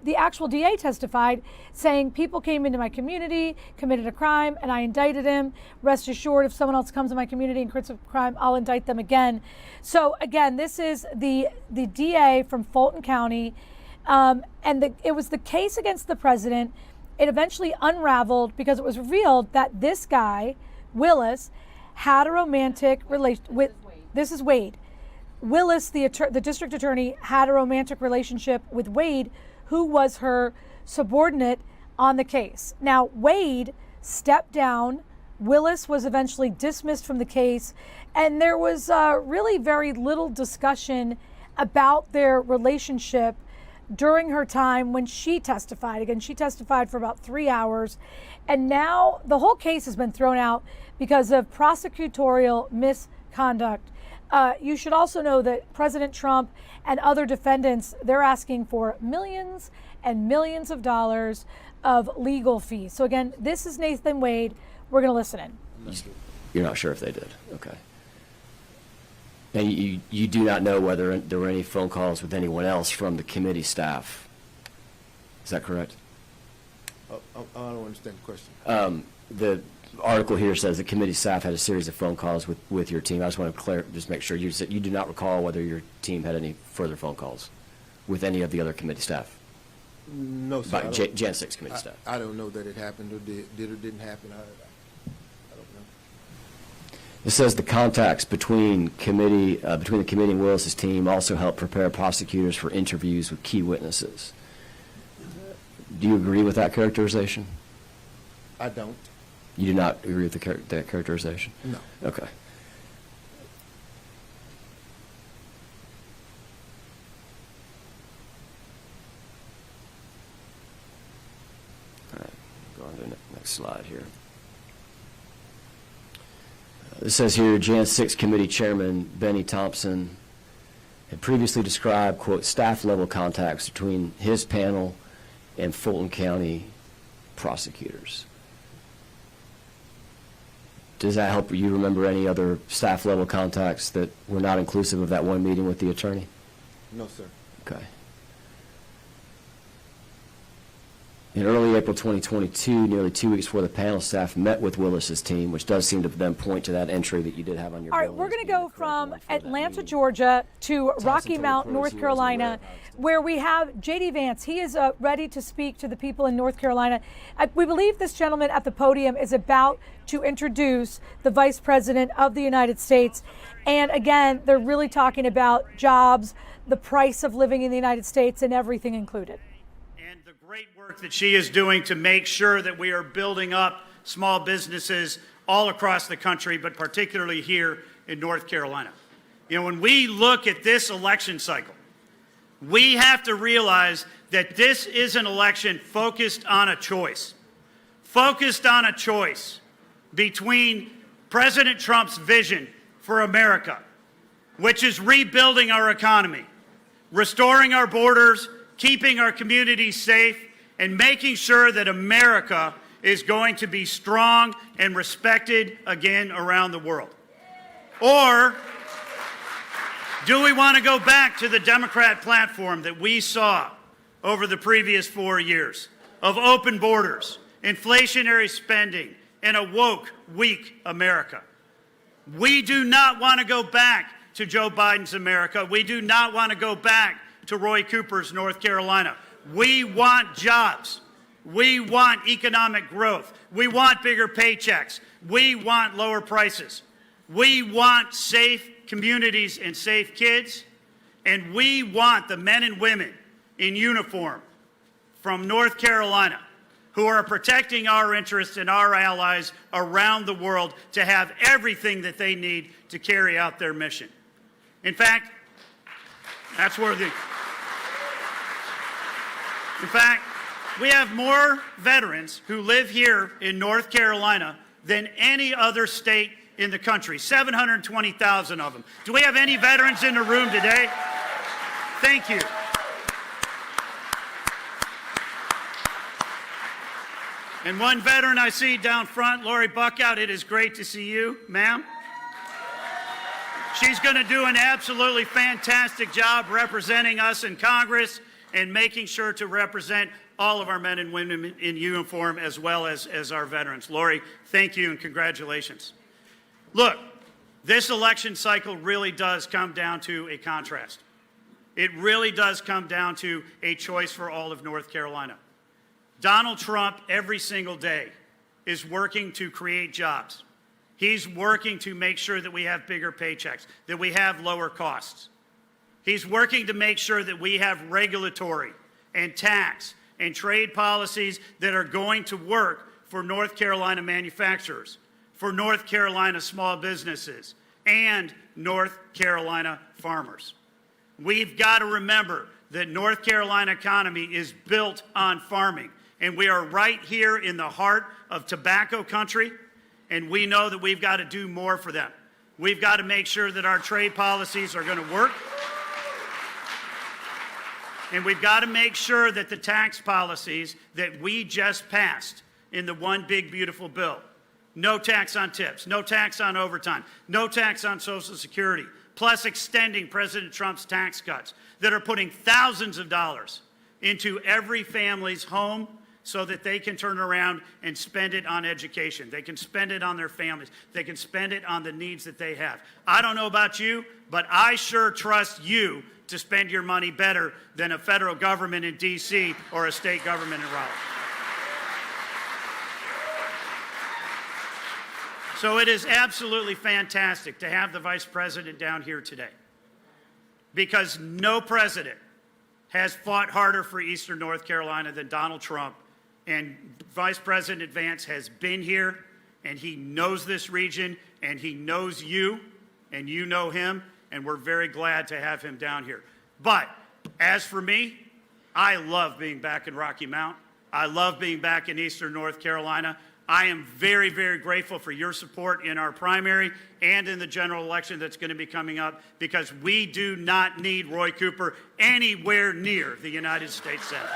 A: the actual DA testified saying people came into my community, committed a crime, and I indicted him. Rest assured, if someone else comes in my community and commits a crime, I'll indict them again. So again, this is the DA from Fulton County, and it was the case against the president. It eventually unraveled because it was revealed that this guy, Willis, had a romantic relation with, this is Wade. Willis, the district attorney, had a romantic relationship with Wade, who was her subordinate on the case. Now, Wade stepped down. Willis was eventually dismissed from the case, and there was really very little discussion about their relationship during her time when she testified. Again, she testified for about 3 hours, and now the whole case has been thrown out because of prosecutorial misconduct. You should also know that President Trump and other defendants, they're asking for millions and millions of dollars of legal fees. So again, this is Nathan Wade. We're going to listen in.
T: You're not sure if they did. Okay. And you do not know whether there were any phone calls with anyone else from the committee staff. Is that correct?
U: I don't understand the question.
T: The article here says the committee staff had a series of phone calls with your team. I just want to just make sure you do not recall whether your team had any further phone calls with any of the other committee staff.
U: No, sir.
T: By Jan 6 committee staff.
U: I don't know that it happened or did or didn't happen. I don't know.
T: It says the contacts between the committee and Willis's team also helped prepare prosecutors for interviews with key witnesses. Do you agree with that characterization?
U: I don't.
T: You do not agree with that characterization?
U: No.
T: Okay. All right, go on to the next slide here. It says here, Jan 6 Committee Chairman Benny Thompson had previously described, quote, staff-level contacts between his panel and Fulton County prosecutors. Does that help you remember any other staff-level contacts that were not inclusive of that one meeting with the attorney?
U: No, sir.
T: Okay. In early April 2022, nearly 2 weeks before the panel staff met with Willis's team, which does seem to then point to that entry that you did have on your bill.
A: All right, we're going to go from Atlanta, Georgia to Rocky Mount, North Carolina, where we have J.D. Vance. He is ready to speak to the people in North Carolina. We believe this gentleman at the podium is about to introduce the Vice President of the United States. And again, they're really talking about jobs, the price of living in the United States, and everything included.
V: Great work that she is doing to make sure that we are building up small businesses all across the country, but particularly here in North Carolina. You know, when we look at this election cycle, we have to realize that this is an election focused on a choice between President Trump's vision for America, which is rebuilding our economy, restoring our borders, keeping our communities safe, and making sure that America is going to be strong and respected again around the world. Or do we want to go back to the Democrat platform that we saw over the previous 4 years of open borders, inflationary spending, and a woke, weak America? We do not want to go back to Joe Biden's America. We do not want to go back to Roy Cooper's North Carolina. We want jobs. We want economic growth. We want bigger paychecks. We want lower prices. We want safe communities and safe kids. And we want the men and women in uniform from North Carolina who are protecting our interests and our allies around the world to have everything that they need to carry out their mission. In fact, that's where In fact, we have more veterans who live here in North Carolina than any other state in the country, 720,000 of them. Do we have any veterans in the room today? Thank you. And one veteran I see down front, Lori Buckout, it is great to see you, ma'am. She's going to do an absolutely fantastic job representing us in Congress and making sure to represent all of our men and women in uniform as well as our veterans. Lori, thank you and congratulations. Look, this election cycle really does come down to a contrast. It really does come down to a choice for all of North Carolina. Donald Trump, every single day, is working to create jobs. He's working to make sure that we have bigger paychecks, that we have lower costs. He's working to make sure that we have regulatory and tax and trade policies that are going to work for North Carolina manufacturers, for North Carolina small businesses, and North Carolina farmers. We've got to remember that North Carolina economy is built on farming. And we are right here in the heart of tobacco country, and we know that we've got to do more for them. We've got to make sure that our trade policies are going to work, and we've got to make sure that the tax policies that we just passed in the One Big Beautiful Bill, no tax on tips, no tax on overtime, no tax on Social Security, plus extending President Trump's tax cuts that are putting thousands of dollars into every family's home, so that they can turn around and spend it on education. They can spend it on their families. They can spend it on the needs that they have. I don't know about you, but I sure trust you to spend your money better than a federal government in D.C. or a state government in Raleigh. So it is absolutely fantastic to have the Vice President down here today, because no president has fought harder for Eastern North Carolina than Donald Trump. And Vice President Vance has been here, and he knows this region, and he knows you, and you know him, and we're very glad to have him down here. But as for me, I love being back in Rocky Mount. I love being back in Eastern North Carolina. I am very, very grateful for your support in our primary and in the general election that's going to be coming up, because we do not need Roy Cooper anywhere near the United States Senate.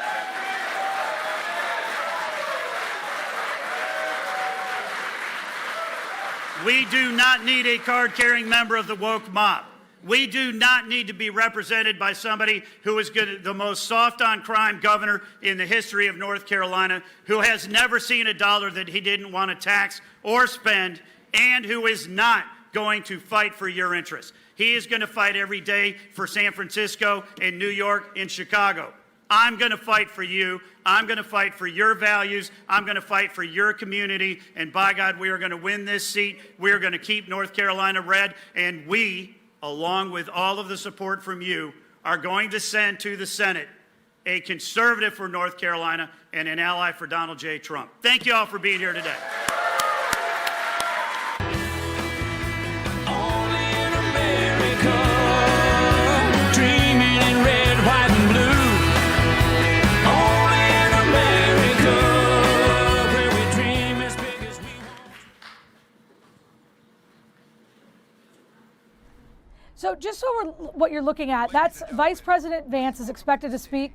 V: We do not need a card-carrying member of the woke mob. We do not need to be represented by somebody who is the most soft-on-crime governor in the history of North Carolina, who has never seen a dollar that he didn't want to tax or spend, and who is not going to fight for your interests. He is going to fight every day for San Francisco and New York and Chicago. I'm going to fight for you. I'm going to fight for your values. I'm going to fight for your community. And by God, we are going to win this seat. We are going to keep North Carolina red. And we, along with all of the support from you, are going to send to the Senate a conservative for North Carolina and an ally for Donald J. Trump. Thank you all for being here today.
A: So just so what you're looking at, that's Vice President Vance is expected to speak.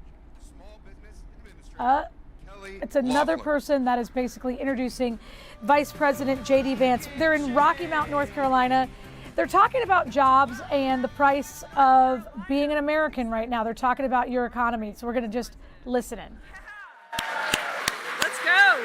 A: It's another person that is basically introducing Vice President J.D. Vance. They're in Rocky Mount, North Carolina. They're talking about jobs and the price of being an American right now. They're talking about your economy. So we're going to just listen in.
B: Let's go.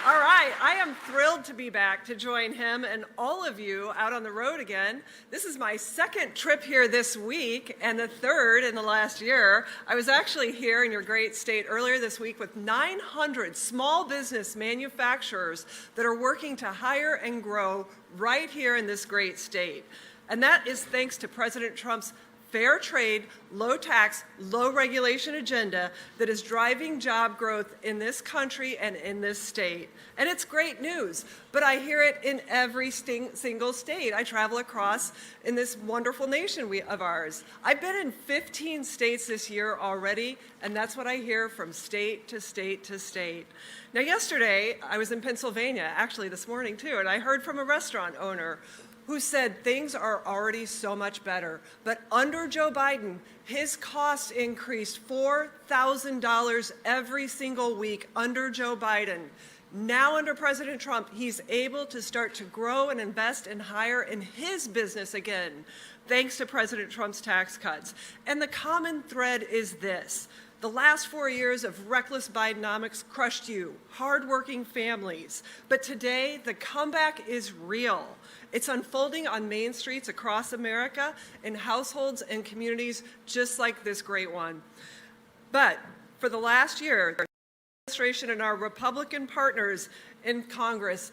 B: All right, I am thrilled to be back to join him and all of you out on the road again. This is my second trip here this week and the third in the last year. I was actually here in your great state earlier this week with 900 small business manufacturers that are working to hire and grow right here in this great state. And that is thanks to President Trump's fair trade, low tax, low regulation agenda that is driving job growth in this country and in this state. And it's great news, but I hear it in every single state I travel across in this wonderful nation of ours. I've been in 15 states this year already, and that's what I hear from state to state to state. Now, yesterday, I was in Pennsylvania, actually this morning too, and I heard from a restaurant owner who said things are already so much better. But under Joe Biden, his costs increased $4,000 every single week under Joe Biden. Now under President Trump, he's able to start to grow and invest and hire in his business again, thanks to President Trump's tax cuts. And the common thread is this. The last 4 years of reckless Bidenomics crushed you, hardworking families. But today, the comeback is real. It's unfolding on main streets across America in households and communities just like this great one. But for the last year, the administration and our Republican partners in Congress